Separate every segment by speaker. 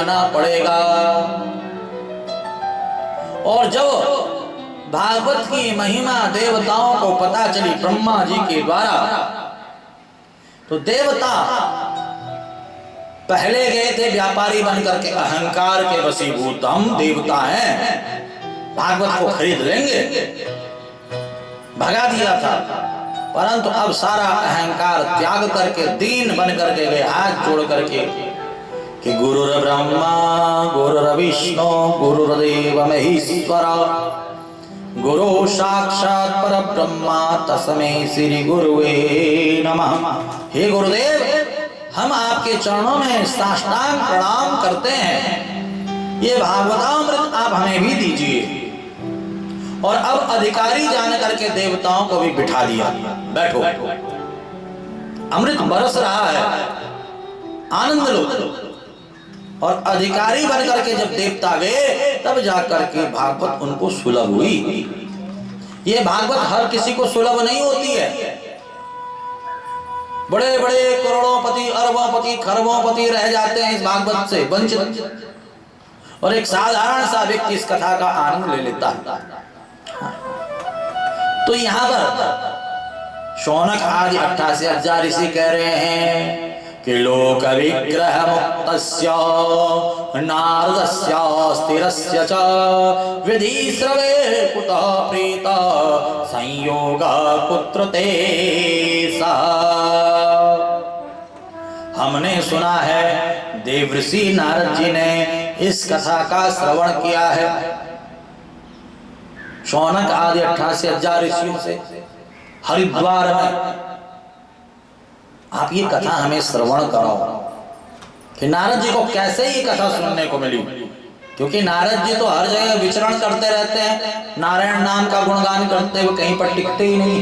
Speaker 1: दिखाना पड़ेगा। और जब भागवत की महिमा देवताओं को पता चली ब्रह्मा जी के द्वारा, तो देवता पहले गए थे व्यापारी बनकर के, अहंकार के वशीभूत, हम देवता हैं, भागवत को खरीद लेंगे, भगा दिया था। परंतु अब सारा अहंकार त्याग करके दीन बन करके गए, हाथ जोड़ करके कि गुरुर ब्रह्मा गुरुर विष्णु गुरुर्देव महेश्वर गुरु साक्षात परब्रह्मा तस्मै श्री गुरुवे नमः। हे गुरुदेव, हम आपके चरणों में साष्टांग प्रणाम करते हैं, ये भागवतामृत आप हमें भी दीजिए। और अब अधिकारी जान करके देवताओं को भी बिठा दिया, बैठो, अमृत बरस रहा है, आनंद लो। और अधिकारी बन करके जब देवता गए तब जाकर के भागवत उनको सुलभ हुई। ये भागवत हर किसी को सुलभ नहीं होती है। बड़े बड़े करोड़ोंपति अरबोंपति खरबोंपति रह जाते हैं इस भागवत से वंचित, और एक साधारण सा व्यक्ति इस कथा का आनंद ले लेता है। तो यहाँ पर शौनक आदि 88,000 ऋषि कह रहे हैं कि लोक विग्रह मुक्तस्य नारदस्य स्थिरस्य च विधि श्रवे कुतः प्रीत संयोग पुत्र ते सा। हमने सुना है देवर्षि नारद जी ने इस कथा का श्रवण किया है शौनक आदि 88,000 ऋषियों से हरिद्वार में। आप ये कथा हमें श्रवण कराओ कि नारद जी को कैसे ये कथा सुनने को मिली, क्योंकि नारद जी तो हर जगह विचरण करते रहते हैं, नारायण नाम का गुणगान करते हुए कहीं पर टिकते ही नहीं।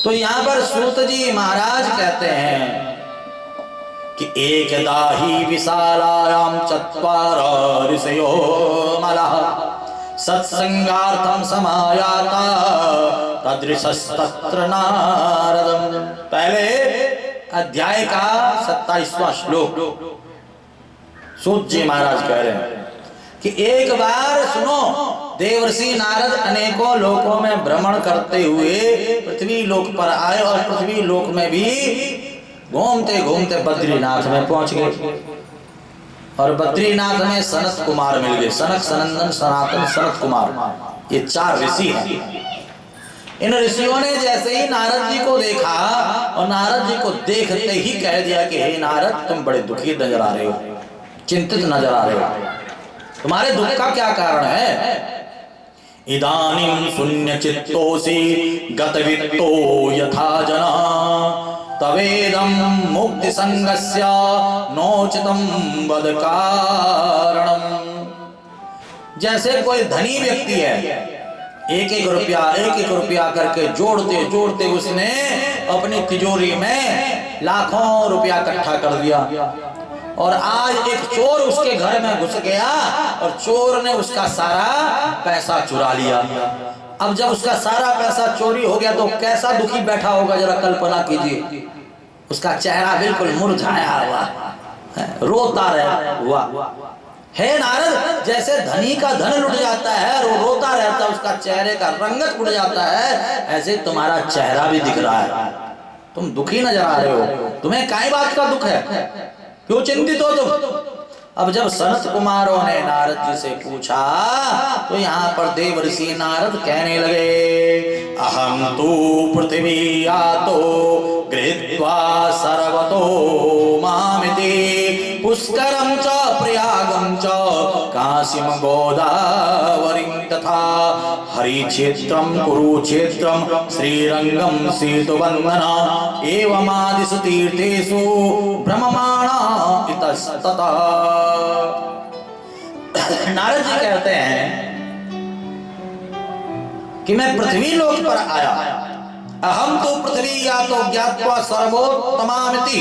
Speaker 1: तो यहाँ पर सूत जी महाराज कहते हैं कि एकदा ही विशालायाम चत्वार ऋषयो मलः सत्संगार्थम समायाता तदृशस्तत्र नारदम। पहले अध्याय का 27वां श्लोक सूत जी महाराज कह रहे हैं कि एक बार सुनो, देवर्षि नारद अनेकों लोकों में भ्रमण करते हुए पृथ्वी लोक पर आए और पृथ्वी लोक में भी घूमते घूमते बद्रीनाथ में पहुंच गए। और बद्रीनाथ में सनत कुमार मिल गए, सनक सनंदन सनातन सनत कुमार, ये 4 ऋषि हैं। इन ऋषियों ने जैसे ही नारद जी को देखा और नारद जी को देखते ही कह दिया कि हे नारद, तुम बड़े दुखी नजर आ रहे हो, चिंतित नजर आ रहे हो, तुम्हारे दुख का क्या कारण है? इदानीं शून्य चित्तोसि गतवित्तो यथा जना तवेदं मुक्ति संगस्य नोचितं वद कारणम। जैसे कोई धनी व्यक्ति है, एक एक रुपया करके जोड़ते जोड़ते उसने अपनी तिजोरी में लाखों रुपया इकट्ठा कर दिया, और आज एक चोर उसके घर में घुस गया और चोर ने उसका सारा पैसा चुरा लिया। अब जब उसका सारा पैसा चोरी हो गया तो कैसा दुखी बैठा होगा, जरा कल्पना कीजिए। उसका चेहरा बिल्कुल मुरझाया हुआ, रोता हुआ। हे नारद, जैसे धनी का धन लुट जाता है और वो रोता रहता है, उसका चेहरे का रंगत उड़ जाता है, ऐसे तुम्हारा चेहरा भी दिख रहा है, तुम दुखी नजर आ रहे हो। तुम्हें काई बात का दुख है, क्यों चिंतित हो तुम? अब जब सनत कुमारों ने नारद जी से पूछा तो यहाँ पर देवर्षि नारद कहने लगे, अहम तु पृथ्वी आतो गृहीत्वा सर्वतो मामिति पुष्करं च प्रयागं च काशीं गोदावरीं तथा हरिक्षेत्रं कुरुक्षेत्रं श्रीरंगं सेतुबन्धना एवमादिषु तीर्थेषु भ्रममाणा इतस्ततः। नारद जी कहते हैं कि मैं पृथ्वी लोक पर आया, अहम तो पृथ्वी या तो ज्ञात्वा सर्वोत्तमामिति,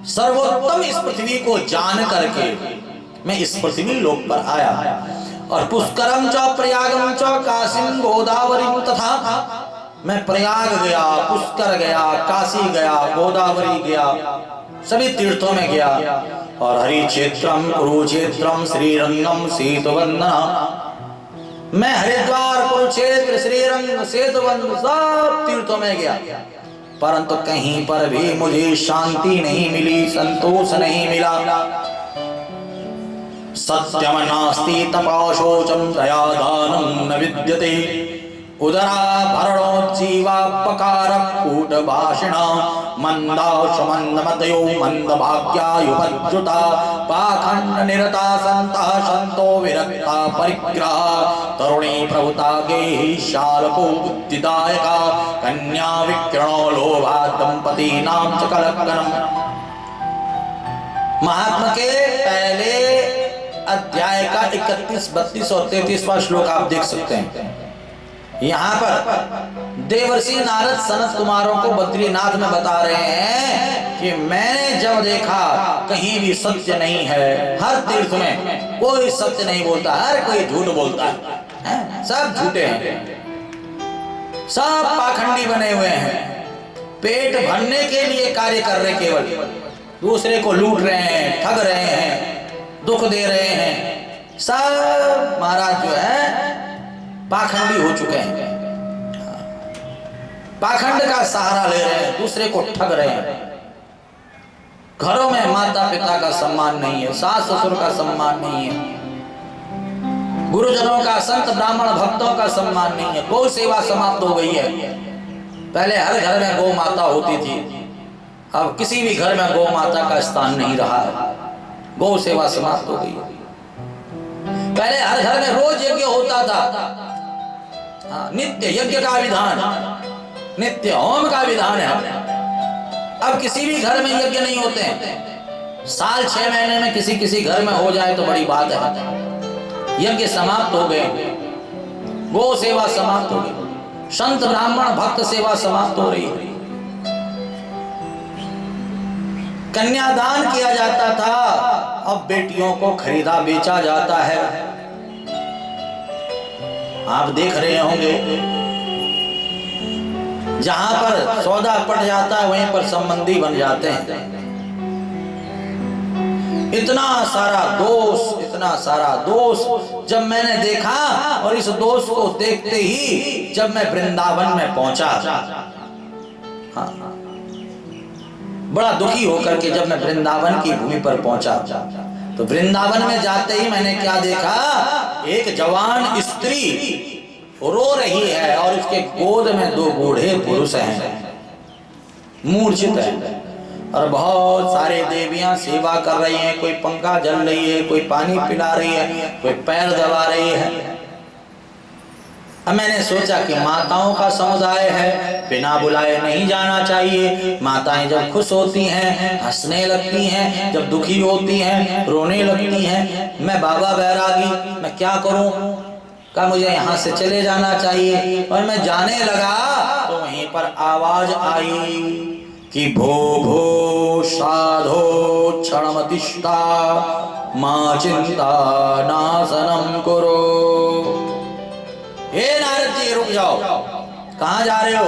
Speaker 1: सर्वोत्तम इस पृथ्वी को जान करके मैं इस पृथ्वी लोक पर आया। और पुष्करम च प्रयागम च काशीं गोदावरीं तथा, मैं प्रयाग गया, पुष्कर गया, काशी गया, गोदावरी गया, सभी तीर्थों में गया और हरि क्षेत्रम कुरुक्षेत्रम श्रीरंगम सेतुबंधना, मैं हरिद्वार कुरुक्षेत्र श्रीरंग सेतुबंध सब तीर्थों में गया, परंतु कहीं पर भी मुझे शांति नहीं मिली, संतोष नहीं मिला। सत्यम नास्ति तपाशोचम दया दानं न विद्यते, उदराभरणोज्जीवापकार कूटभाषिणा मंदाशमन्दमतयो मंदभाग्यायुपज्जुता पाखंड निरता संता संतो विरक्ता परिग्रह तरुणी प्रभुता गेहि शालको बुद्धिदायका कन्या विकिरणो लोभा दंपति नाम च कलक्कनम। महात्मा के पहले अध्याय का 31, 32 और 33वां श्लोक आप देख सकते हैं। यहाँ पर देवर्षि नारद सनत कुमारों को बद्रीनाथ में बता रहे हैं कि मैंने जब देखा कहीं भी सत्य नहीं है, हर तीर्थ में कोई सत्य नहीं बोलता, हर कोई झूठ बोलता है, सब झूठे हैं, सब पाखंडी बने हुए हैं, पेट भरने के लिए कार्य कर रहे, केवल दूसरे को लूट रहे हैं, ठग रहे हैं, दुख दे रहे हैं, सब महाराज जो है पाखंडी हो चुके हैं, पाखंड का सहारा ले रहे हैं, दूसरे को ठग रहे हैं। घरों में माता पिता का सम्मान नहीं है, सास ससुर का सम्मान नहीं है, गुरुजनों का, संत ब्राह्मण भक्तों का सम्मान नहीं है, गौ सेवा समाप्त हो गई है। पहले हर घर में गौ माता होती थी, अब किसी भी घर में गौ माता का स्थान नहीं रहा है, गौ सेवा समाप्त हो गई है। पहले हर घर में रोज यज्ञ होता था, नित्य यज्ञ का विधान, नित्य होम का विधान है। अब किसी भी घर में यज्ञ नहीं होते हैं, साल 6 महीने में किसी किसी घर में हो जाए तो बड़ी बात है। यज्ञ समाप्त हो गए, गो सेवा समाप्त हो गई, संत ब्राह्मण भक्त सेवा समाप्त हो रही है। कन्यादान किया जाता था, अब बेटियों को खरीदा बेचा जाता है। आप देख रहे होंगे, जहां पर सौदा पड़ जाता है वहीं पर संबंधी बन जाते हैं। इतना सारा दोष, इतना सारा दोष जब मैंने देखा, और इस दोष को देखते ही जब मैं वृंदावन में पहुंचा, हाँ, बड़ा दुखी होकर के जब मैं वृंदावन की भूमि पर पहुंचा, तो वृंदावन में जाते ही मैंने क्या देखा, एक जवान स्त्री रो रही है और उसके गोद में 2 बूढ़े पुरुष हैं, मूर्छित हैं, और बहुत सारे देवियां सेवा कर रही हैं, कोई पंखा जल रही है, कोई पानी पिला रही है, कोई पैर दबा रही है। अब मैंने सोचा कि माताओं का समुदाय है, बिना बुलाए नहीं जाना चाहिए। माताएं जब खुश होती हैं हंसने लगती हैं, जब दुखी होती हैं रोने लगती हैं। मैं बाबा बैरागी, मैं क्या करूं, का मुझे यहाँ से चले जाना चाहिए। और मैं जाने लगा तो वहीं पर आवाज आई कि भो भो साधो क्षणमतिष्ठा मां चिंता नाशनम करो। हे नारद जी रुक जाओ, कहाँ जा रहे हो?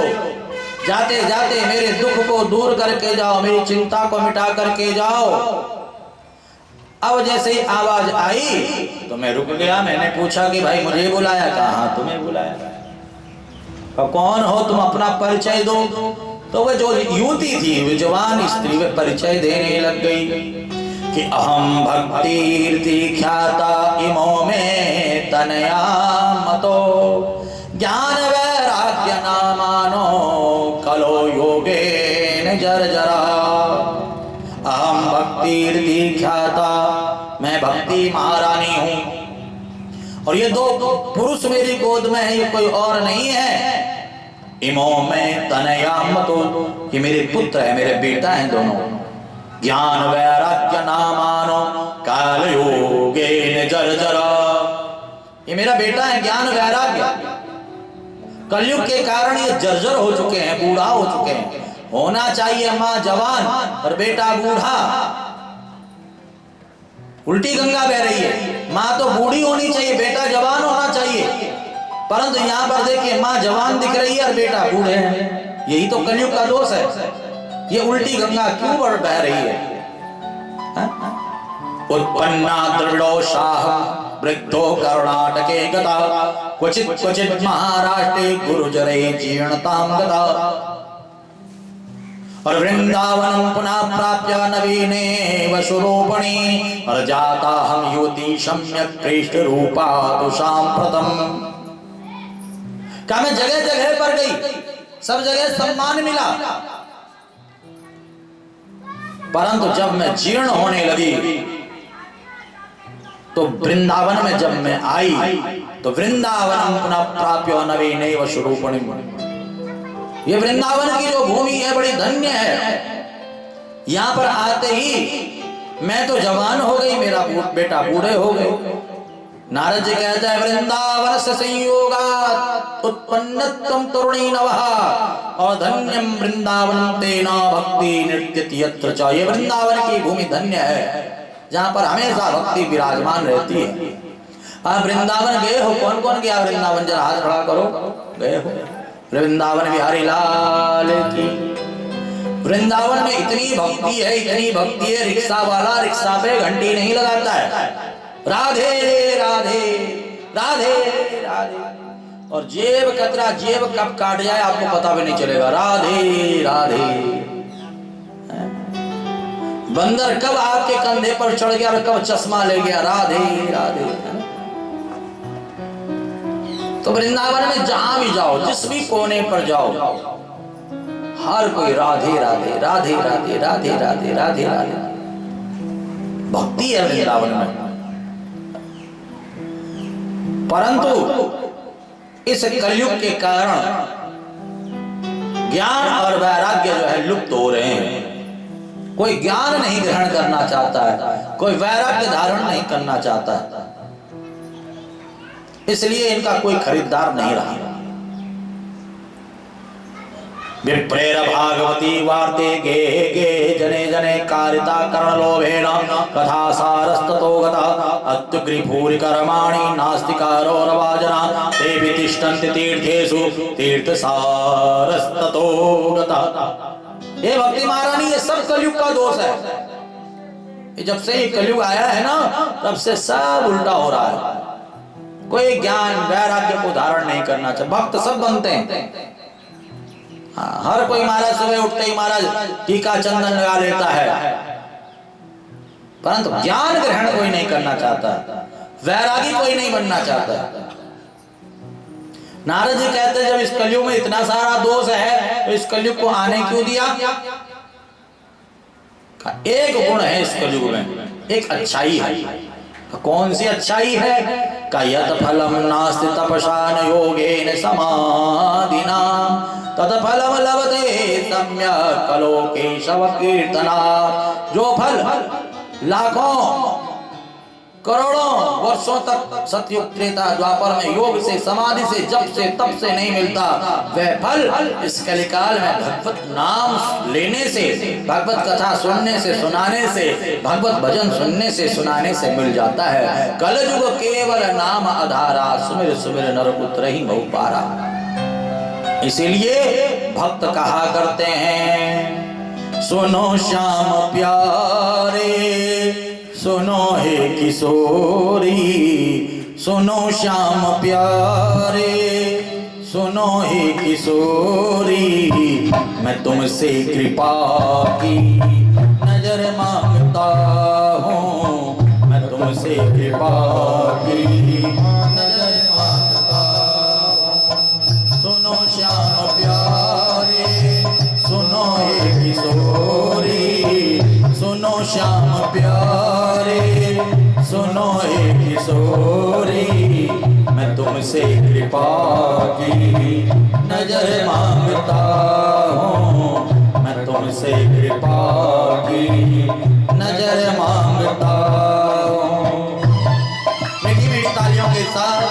Speaker 1: जाते जाते मेरे दुख को दूर करके जाओ, मेरी चिंता को मिटा करके जाओ। अब जैसे ही आवाज आई तो मैं रुक गया। मैंने पूछा कि भाई मुझे बुलाया? कहा तुम्हें बुलाया। तो कौन हो तुम, अपना परिचय दो। तो वह जो युवती थी, वह जवान स्त्री, वह परिचय देने लग गई कि अहम भक्तिर्ति ख्याता इमो में तनया मतो ज्ञान वैराग्य नामानो कलो योगेन जर्जरा। अहम भक्तिर्ति ख्याता, मैं भक्ति महारानी हूं, और ये 2 पुरुष मेरी गोद में है, ये कोई और नहीं है। इमो में तनया मतो, ये मेरे पुत्र है, मेरे बेटा है दोनों। ज्ञान वैराग्य नामानो काल योगेन जर्जरा, ये मेरा बेटा है। ज्ञान वैराग्य, कलयुग के कारण ये जर्जर हो चुके हैं, बूढ़ा हो चुके हैं। होना चाहिए माँ जवान और बेटा बूढ़ा, उल्टी गंगा बह रही है। माँ तो बूढ़ी होनी चाहिए, बेटा जवान होना चाहिए, परंतु यहाँ पर देखिए माँ जवान दिख रही है और बेटा बूढ़े हैं। यही तो कलयुग का दोष है। ये उल्टी गंगा क्यों बढ़ बह रही है? उत्पन्ना द्रविड़ोषाः वृद्धो कर्णाटके गता क्वचित् क्वचित् महाराष्ट्रे गुरुजरे जीर्णतां गता। और वृंदावनं पुनः प्राप्य नवीने वसुरूपिणी और जाता हम युवती सम्यक प्रेष्ठ रूपा तो सांप्रतम। क्या मैं जगह जगह पर गई, सब जगह सम्मान मिला, परंतु जब मैं जीर्ण होने लगी तो वृंदावन में जब मैं आई तो वृंदावन पुनः प्राप्य नवीने वसुरूपिणी। ये वृंदावन की जो भूमि है बड़ी धन्य है। यहां पर आते ही मैं तो जवान हो गई, मेरा बेटा बूढ़े हो गए। नारद जी कहते हैं वृंदावन से संयोगात् उत्पन्नत्वं तरुणी नवः और धन्यम वृंदावन तेना भक्ति नृत्यति यत्र च। ये वृंदावन की भूमि धन्य है जहां पर हमेशा भक्ति विराजमान रहती है। आप वृंदावन गए हो? कौन कौन गया वृंदावन? जरा हाथ खड़ा करो। गए हो? वृंदावन बिहारी लाल की। वृंदावन में इतनी भक्ति है, इतनी भक्ति है, रिक्शा वाला रिक्शा पे घंटी नहीं लगाता है, राधे राधे राधे राधे। और जेब कतरा जेब कब काट जाए आपको पता भी नहीं चलेगा। राधे राधे। बंदर कब आपके कंधे पर चढ़ गया और कब चश्मा ले गया। राधे राधे। तो वृंदावन में जहां भी जाओ, जिस भी कोने पर जाओ, हर कोई राधे राधे राधे राधे राधे राधे राधे राधे। भक्ति है वृंदावन में। परंतु इस कलयुग के कारण ज्ञान और वैराग्य जो है लुप्त हो रहे हैं। कोई ज्ञान नहीं ग्रहण करना चाहता है, कोई वैराग्य धारण नहीं करना चाहता है, इसलिए इनका कोई खरीदार नहीं रहा। विप्रेर भागवती वार्ते गे गे जने जने कारिता कर्ण लोभेन कथा सारस्ततो गता अत्युग्रीभूरि कर्माणि नास्तिकारो रवाजना देवी तिष्ठन्ति तीर्थेषु तीर्थ सारस्ततो गता। ये भक्ति महारानी, ये सब कलयुग का दोष है। ये जब से ये कलयुग आया है ना, तब से सब उल्टा हो रहा है। कोई ज्ञान वैराग्य को धारण नहीं करना चाहिए। भक्त सब बनते हैं। हाँ, हर कोई महाराज सुबह उठते ही महाराज टीका चंदन लगा लेता है, परंतु ज्ञान ग्रहण कोई नहीं करना चाहता, वैरागी कोई नहीं बनना चाहता। नारद जी कहते हैं जब इस कलयुग में इतना सारा दोष है तो इस कलयुग को आने क्यों दिया? एक गुण है इस कलयुग में, एक अच्छाई है। कौन सी अच्छाई है? कयत फलम नास्ति तपसा न योगेन समाधिना तत फलम लभते सम्यक् कलो केशव कीर्तना। जो फल लाखों करोड़ों वर्षों तक सतयुग त्रेता द्वापर में योग से समाधि से जप से तप से नहीं मिलता, वह फल इस कलिकाल में भगवत नाम लेने से, भगवत कथा सुनने से सुनाने से, भगवत भजन सुनने से सुनाने से मिल जाता है। कलयुग केवल नाम आधारा सुमिर सुमिर नरपुत्र ही बहु पारा। इसीलिए भक्त कहा करते हैं सुनो श्याम प्यारे सुनो हे किशोरी, सुनो श्याम प्यारे सुनो हे किशोरी, मैं तुमसे कृपा की नजर मांगता हूँ, मैं तुमसे कृपा की नजर मांगता हूँ। सुनो श्याम प्यारे सुनो हे किशोरी, सुनो श्याम प्यारे सुनो हे किशोरी, मैं तुमसे कृपा की नजर मांगता हूँ, मैं तुमसे कृपा की नजर मांगता हूँ। मीठी मीठी तालियों के साथ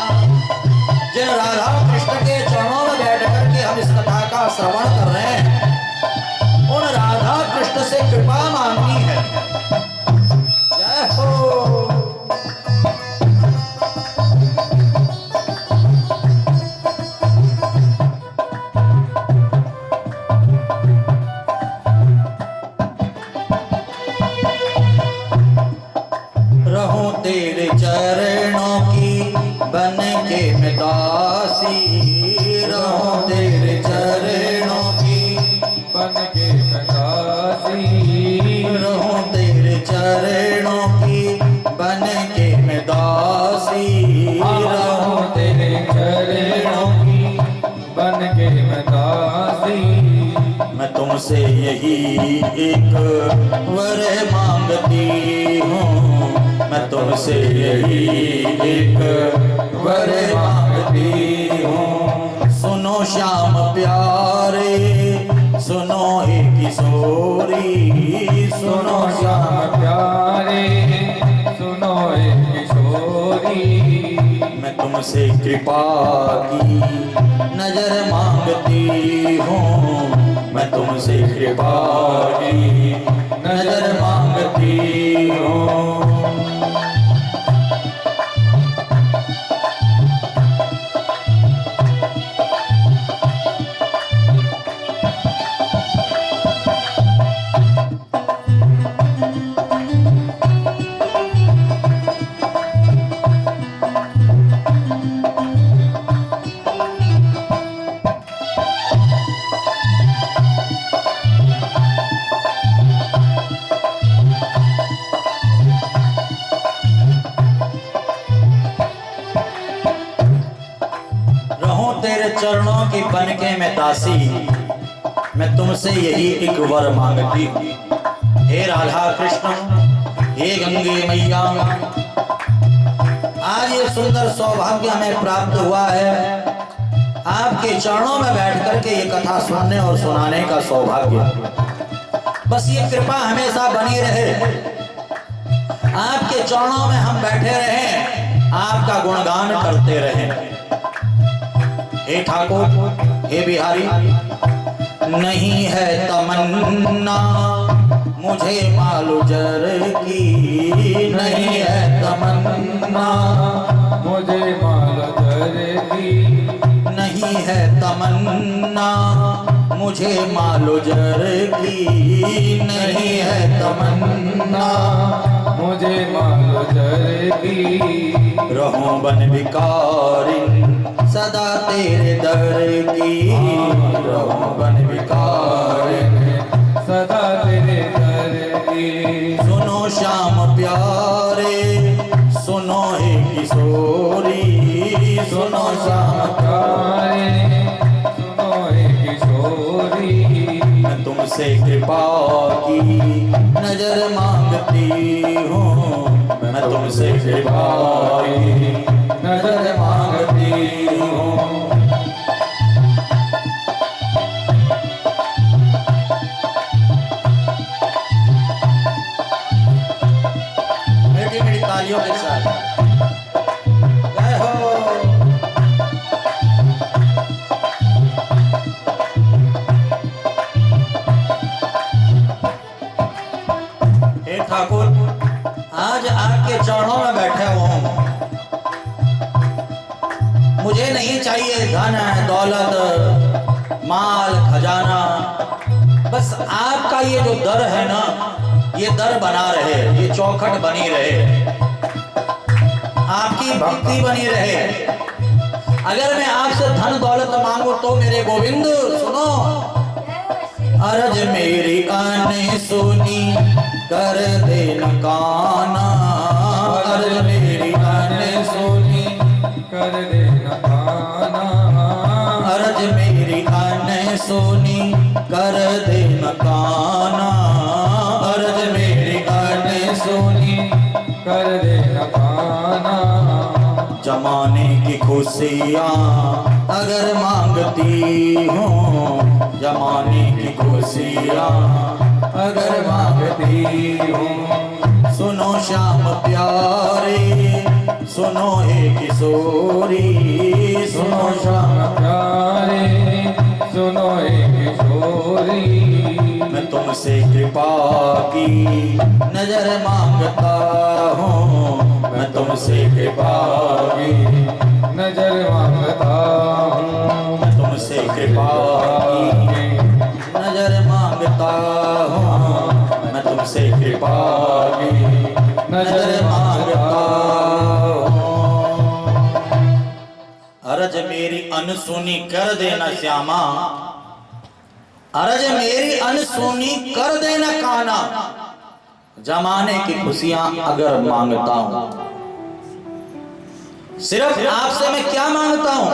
Speaker 1: जिन राधा कृष्ण के चरणों में बैठ करके हम इस कथा का श्रवण कर रहे हैं, उन राधा कृष्ण से कृपा मांगनी है। जय हो। तेरे चरणों की बन के मैं दासी, रहूं तेरे चरणों की
Speaker 2: बन के मैं दासी,
Speaker 1: रहूं तेरे चरणों की बन के मैं दासी,
Speaker 2: रहूं तेरे चरणों की बन के मैं दासी।
Speaker 1: मैं तुमसे यही एक वर मांगती हूँ, मैं तुमसे यही एक वर मांगती हूँ। सुनो श्याम प्यारे, सुनो हे किशोरी, सुनो श्याम
Speaker 2: प्यारे, सुनो हे किशोरी।
Speaker 1: मैं तुमसे कृपा की नजर मांगती हूँ, मैं तुमसे कृपा की नजर मांगती हूँ। तेरे चरणों की बन के मैं दासी, मैं तुमसे यही एक वर मांगती हूँ। हे राधा कृष्ण, हे गंगे मैया, आज ये सुंदर सौभाग्य हमें प्राप्त हुआ है आपके चरणों में बैठ करके ये कथा सुनने और सुनाने का सौभाग्य। बस ये कृपा हमेशा बनी रहे, आपके चरणों में हम बैठे रहें, आपका गुणगान करते रहें। हे ठाकुर, हे बिहारी, नहीं है तमन्ना मुझे मालूजर की, नहीं है तमन्ना
Speaker 2: मुझे मालूजर की,
Speaker 1: नहीं है तमन्ना मुझे मालूजर की, नहीं है तमन्ना
Speaker 2: मुझे मालूजर की।
Speaker 1: रहूं बन भिखारी सदा तेरे दर की, रहूं बन भिखारी
Speaker 2: सदा तेरे दर की।
Speaker 1: सुनो श्याम प्यारे, सुनो हे किशोरी, सुनो श्याम
Speaker 2: प्यारे, सुनो हे किशोरी।
Speaker 1: मैं तुमसे कृपा की नजर मांगती हूँ, मैं तुमसे कृपा की नजर मांगती हूँ। मेरी मेरी तालियों के साथ जय हो। हे ठाकुर, आज आपके चरणों में बैठे हुआ हूं। मुझे नहीं चाहिए धन दौलत माल खजाना, बस आपका ये जो दर है ना, ये दर बना रहे, ये चौखट बनी रहे, आपकी भक्ति बनी रहे। अगर मैं आपसे धन दौलत मांगू तो मेरे गोविंद सुनो, अरज मेरी आने सुनी कर दे नकाना, अरज मेरी आने सुनी
Speaker 2: कर दे नकाना,
Speaker 1: अरज मेरी आने सुनी कर दे नकाना, अरज मेरी आने सुनी
Speaker 2: कर दे नकाना।
Speaker 1: जमाने की खुशियाँ अगर मांगती हूँ, जमाने की खुशियाँ अगर मांगती हूँ। सुनो श्याम प्यारे, सुनो हे किशोरी, सुनो श्याम
Speaker 2: प्यारे, सुनो हे किशोरी।
Speaker 1: मैं तुमसे कृपा की नजर मांगता हूँ, मैं तुमसे कृपा की
Speaker 2: नजर मांगता हूँ,
Speaker 1: मैं तुमसे कृपा की नजर मांगता हूँ, मैं तुमसे कृपा की नजर मांगता अरज मेरी अनसुनी कर देना श्यामा, अरज मेरी अनसुनी कर देना काना, जमाने की खुशियां अगर मांगता हूं, सिर्फ आपसे मैं क्या मांगता हूं,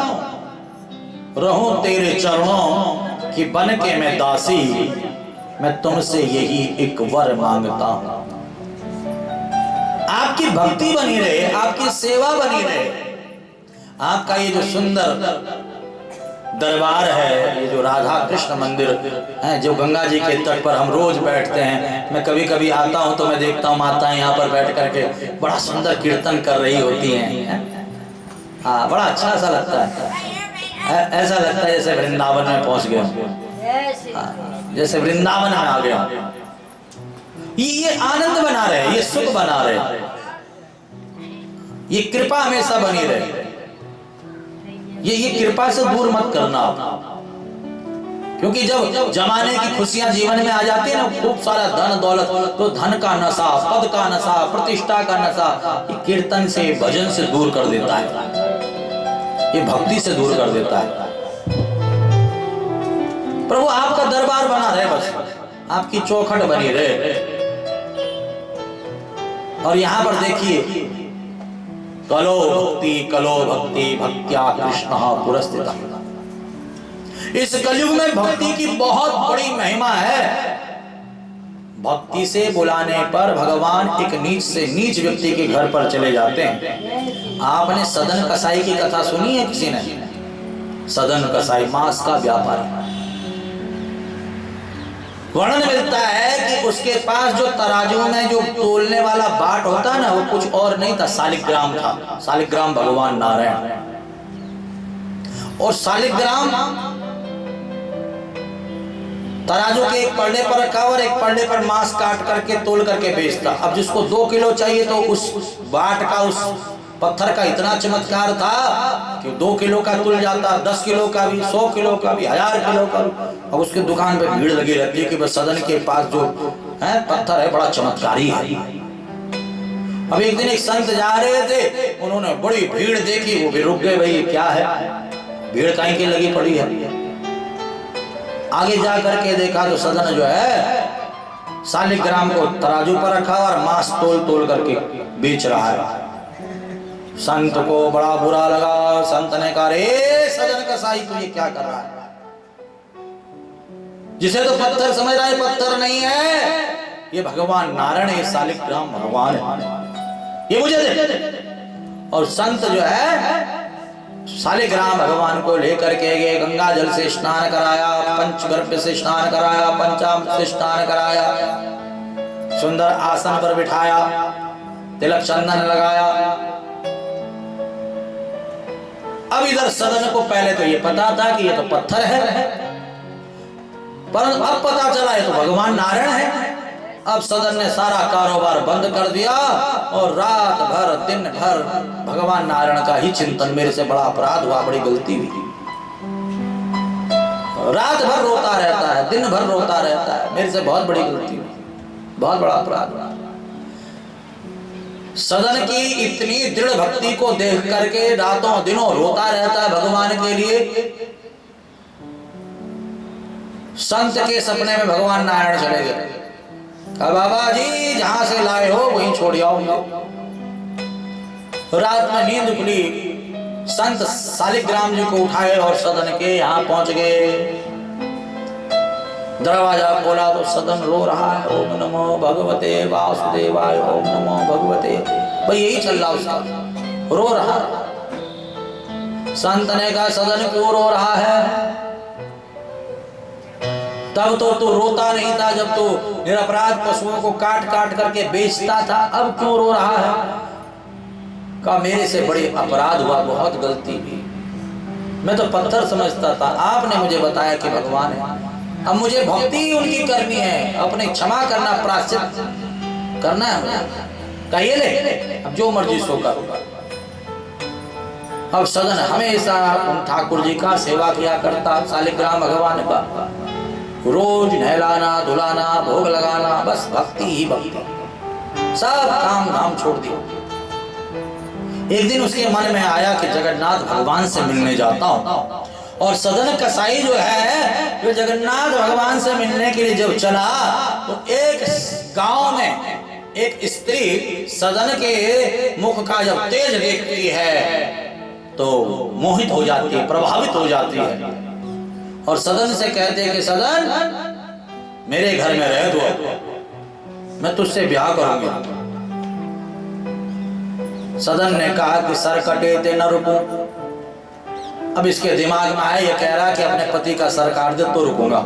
Speaker 1: रहूं तेरे चरणों की बन के मैं दासी, मैं तुमसे यही एक वर मांगता हूं। आपकी भक्ति बनी रहे, आपकी सेवा बनी रहे, आपका ये जो सुंदर दरबार है, ये जो राधा कृष्ण मंदिर है, जो गंगा जी के तट पर हम रोज बैठते हैं, मैं कभी कभी आता हूं तो मैं देखता हूं माताएं यहाँ पर बैठ करके बड़ा सुंदर कीर्तन कर रही होती हैं। हाँ, बड़ा अच्छा सा लगता है, ऐसा लगता है जैसे वृंदावन में पहुंच गया, जैसे वृंदावन में आ गया। ये आनंद बना रहे, ये सुख बना रहे, ये कृपा हमेशा बनी रहे। ये कृपा से दूर मत करना, क्योंकि जब जमाने की खुशियां जीवन में आ जाती है ना, खूब सारा धन दौलत, तो धन का नशा, पद का नशा, प्रतिष्ठा का नशा, ये कीर्तन से, भजन से दूर कर देता है, ये भक्ति से दूर कर देता है। प्रभु आपका दरबार बना रहे, बस आपकी चौखट बनी रहे। और यहां पर देखिए, कलो भक्ति भक्त्या कृष्ण पुरस्थितः। इस कलयुग में भक्ति की बहुत बड़ी महिमा है। भक्ति से बुलाने पर भगवान एक नीच से नीच व्यक्ति के घर पर चले जाते हैं। आपने सदन कसाई की कथा सुनी है किसी ने? सदन कसाई मांस का व्यापारी, वर्णन मिलता है कि उसके पास जो तराजू में जो तोलने वाला बाट होता है ना, वो कुछ और नहीं था, शालिग्राम था। शालिग्राम भगवान नारायण, और शालिग्राम तराजू के एक पलड़े पर रखा और एक पलड़े पर मांस काट करके तोल करके बेचता। अब जिसको 2 किलो चाहिए तो उस बाट का, उस पत्थर का इतना चमत्कार था कि 2 किलो का तुल जाता, 10 किलो का भी, 100 किलो का भी, 1000 किलो का भी। अब उसके दुकान पे भीड़ लगी रहती है कि बस सदन के पास जो है पत्थर है बड़ा चमत्कारी है। अब एक दिन एक संत जा रहे थे, उन्होंने बड़ी भीड़ देखी, वो भी रुक गए, भाई क्या है, भीड़ कहीं की लगी पड़ी है। आगे जा करके देखा तो सदन जो है शालिग्राम को तराजू पर रखा और मांस तोल तोल करके बेच रहा है। संत को बड़ा बुरा लगा। संत ने कहा, रे सदन कसाई, तू ये क्या कर रहा है? जिसे तो पत्थर समझ रहा है, पत्थर नहीं है, ये भगवान नारायण है, शालिग्राम भगवान है, ये मुझे दे। और संत जो है शालिग्राम भगवान को लेकर के गए, गंगा जल से स्नान कराया, पंचगर्भ से स्नान कराया, पंचामृत से स्नान कराया, सुंदर आसन पर बिठाया, तिलक चंदन लगाया। अब इधर सदन को पहले तो ये पता था कि ये तो पत्थर है, पर अब पता चला ये तो भगवान नारायण है। अब सदन ने सारा कारोबार बंद कर दिया और रात भर दिन भर भगवान नारायण का ही चिंतन, मेरे से बड़ा अपराध हुआ, बड़ी गलती हुई। रात भर रोता रहता है, दिन भर रोता रहता है, मेरे से बहुत बड़ी गलती हुई, बहुत बड़ा अपराध हुआ। सदन की इतनी दृढ़ भक्ति को देख करके रातों दिनों रोता रहता है भगवान के लिए। संत के सपने में भगवान नारायण चले गए। बाबा जी जहां से लाए हो वहीं छोड़ आओ। रात में नींद खुली, संत शालिग्राम जी को उठाए और सदन के यहाँ पहुंच गए। दरवाजा खोला तो सदन रो रहा है, ओम नमो भगवते वासुदेवाय, ओम नमो भगवते। भाई यही चल रहा उसका, रो रहा है। संत ने कहा, सदन क्यों रो रहा है? तब तो तू रोता नहीं था जब तू निरपराध पशुओं को काट काट करके बेचता था, अब क्यों रो रहा है? कहा, मेरे से बड़े अपराध हुआ, बहुत गलती हुई, मैं तो पत्थर समझता था, आपने मुझे बताया कि भगवान है। अब मुझे भक्ति उनकी करनी है, अपने क्षमा करना, प्रायश्चित करना है मुझे। कहिए ले, अब जो मर्जी सो कर। अब सदन हमेशा उन ठाकुर जी का सेवा किया करता, शालिग्राम भगवान का रोज नहलाना धुलाना भोग लगाना, बस भक्ति ही भक्ति, सब काम धाम छोड़ दिया। एक दिन उसके मन में आया कि जगन्नाथ भगवान से मिलने जाता हूँ। और सदन कसाई जो है जो जगन्नाथ भगवान से मिलने के लिए जब चला तो एक गांव में एक स्त्री सदन के मुख का जब तेज देखती है तो मोहित हो जाती है, प्रभावित हो जाती है और सदन से कहते हैं कि सदन मेरे घर में रह दो, मैं तुझसे ब्याह करूंगी। सदन ने कहा कि सर कटे ते न रुकूं। अब इसके दिमाग में आया, ये कह रहा कि अपने पति का सर काट दे तो रुकूंगा।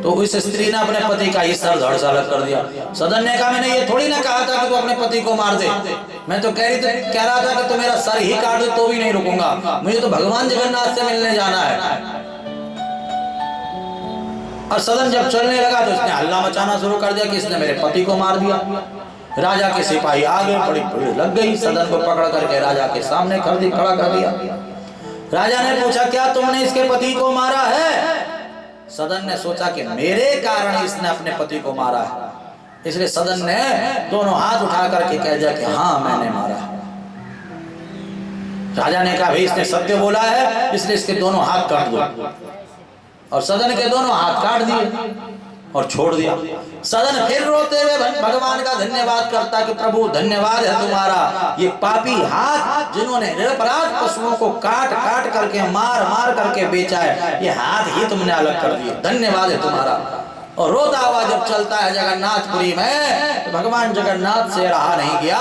Speaker 1: तो इस स्त्री ने अपने पति का ही सर धड़ सालत कर दिया। सदन ने कहा मैंने ये थोड़ी ना कहा था कि तू अपने पति को मार दे, मैं तो कह रहा था कि तू मेरा सर ही काट दे तो भी नहीं रुकूंगा, मुझे तो भगवान जगन्नाथ से मिलने जाना है। और सदन जब चलने लगा तो इसने हल्ला मचाना शुरू कर दिया कि इसने मेरे पति को मार दिया। राजा के सिपाही आ गए, बड़ी भीड़ लग गई, सदन को पकड़ करके राजा के सामने खड़ा कर दिया। राजा ने पूछा क्या तुमने इसके पति को मारा है? सदन ने सोचा कि मेरे कारण इसने अपने पति को मारा है, इसलिए सदन ने दोनों हाथ उठा करके कह दिया कि हाँ मैंने मारा है। राजा ने कहा भाई इसने सत्य बोला है इसलिए इसके दोनों हाथ काट दो। और सदन के दोनों हाथ काट दिए और छोड़ दिया। सदन फिर रोते हुए भगवान का धन्यवाद करता कि प्रभु धन्यवाद है तुम्हारा, ये पापी हाथ जिन्होंने निरपराध पशुओं को काट काट करके मार करके बेचा है, ये हाथ ही तुमने अलग कर दिए, धन्यवाद है तुम्हारा। और रोता हुआ जब चलता है जगन्नाथपुरी में तो भगवान जगन्नाथ से रहा नहीं गया।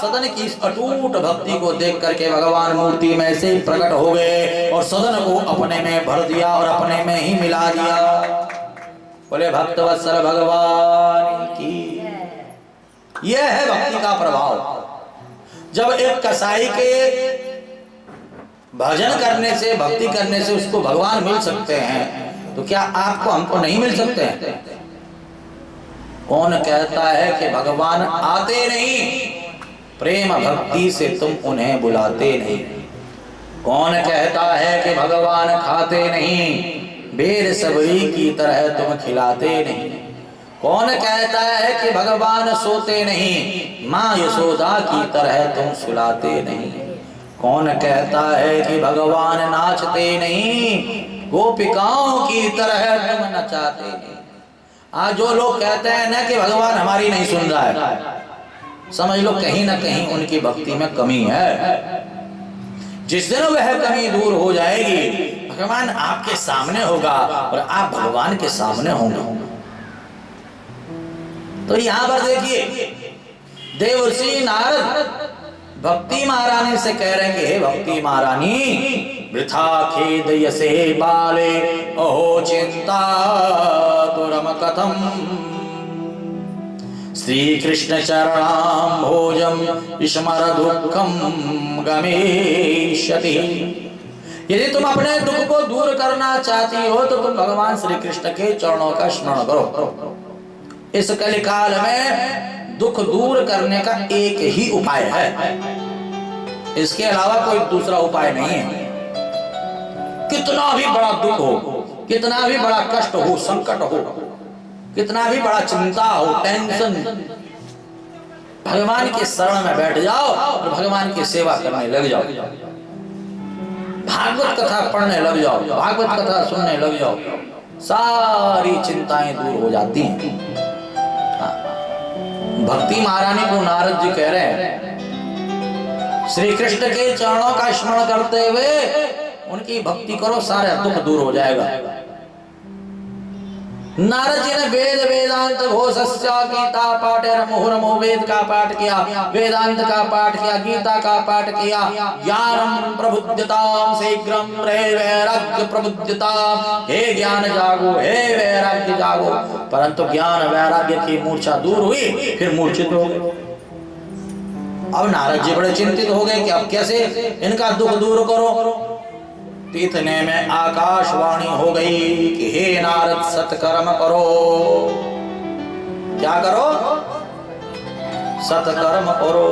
Speaker 1: सदन की इस अटूट भक्ति को देख करके भगवान मूर्ति में से प्रकट हो गए और सदन को अपने में भर दिया और अपने में ही मिला दिया। बोले भक्तवत्सल भगवान की। यह है भक्ति का प्रभाव। जब एक कसाई के भजन करने से भक्ति करने से उसको भगवान मिल सकते हैं तो क्या आपको हमको नहीं मिल सकते हैं? कौन कहता है कि भगवान आते नहीं, प्रेम भक्ति से तुम उन्हें बुलाते नहीं। कौन कहता है कि भगवान खाते नहीं, बेर सबरी की तरह तुम खिलाते नहीं। कौन कहता है कि भगवान सोते नहीं, माँ यशोदा की तरह तुम सुलाते नहीं। कौन कहता है कि भगवान नाचते नहीं, गोपिकाओं की तरह तुम नचाते नहीं। आज जो लोग कहते हैं ना कि भगवान हमारी नहीं सुन रहा है, समझ लो कहीं ना कहीं उनकी भक्ति में कमी है। जिस दिन वह कमी दूर हो जाएगी भगवान आपके सामने होगा और आप भगवान के सामने होंगे। तो यहाँ पर देखिए देवर्षि नारद भक्ति महारानी से कह रहे हैं हे भक्ति महारानी वृथा खेद यसे बाले अहो चिंता तुरम कथम श्री कृष्ण चरणाम भोजम स्मर दुखम गमेष्यति। यदि तुम अपने दुख को दूर करना चाहती हो तो तुम भगवान श्री कृष्ण के चरणों का स्मरण करो। इस कलिकाल में दुख दूर करने का एक ही उपाय है, इसके अलावा कोई दूसरा उपाय नहीं है। कितना भी बड़ा दुख हो, कितना भी बड़ा कष्ट हो, संकट हो, कितना भी बड़ा चिंता हो, टेंशन, भगवान के शरण में बैठ जाओ और भगवान की सेवा करने लग जाओ। भागवत कथा पढ़ने लग जाओ, भागवत कथा सुनने लग जाओ, सारी चिंताएं दूर हो जाती हैं। भक्ति महारानी को नारद जी कह रहे हैं श्री कृष्ण के चरणों का स्मरण करते हुए उनकी भक्ति करो, सारा दुख दूर हो जाएगा। नारद जी ने वेद वेदांत घोषस्य गीता पाठ मुहुर्मु वेद का पाठ किया, वेदांत का पाठ किया, गीता का पाठ किया। ज्ञानम प्रबुद्धताम शीघ्रम रे वैराग्य प्रबुद्धताम, हे ज्ञान जागो, हे वैराग्य जागो। परंतु ज्ञान वैराग्य की मूर्छा दूर हुई, फिर मूर्छित हो गए। अब नारद जी बड़े चिंतित हो गए कि अब कैसे इनका दुख दूर करो। इतने में आकाशवाणी हो गई कि हे नारद सत्कर्म करो। क्या करो? सत्कर्म करो।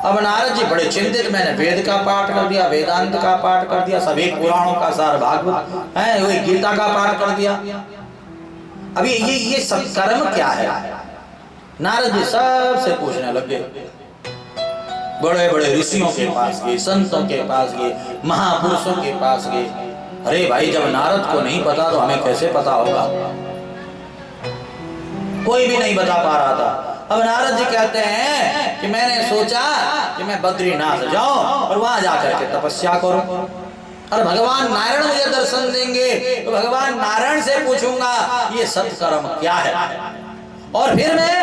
Speaker 1: अब नारद जी बड़े चिंतित, मैंने वेद का पाठ कर दिया, वेदांत का पाठ कर दिया, सभी पुराणों का सार भागवत है, वही गीता का पाठ कर दिया। अभी ये सत्कर्म क्या है? नारद जी सबसे पूछने लगे। बड़े बड़े ऋषियों के पास गए, संतों के पास गए, महापुरुषों के पास गए। अरे भाई, जब नारद को नहीं पता तो हमें कैसे पता होगा? कोई भी नहीं बता पा रहा था। अब नारद जी कहते हैं कि मैंने सोचा कि मैं बद्रीनाथ जाऊं और वहां जाकर के तपस्या करूं, और भगवान नारायण मुझे दर्शन देंगे तो भगवान नारायण से पूछूंगा ये सत्कर्म क्या है, और फिर मैं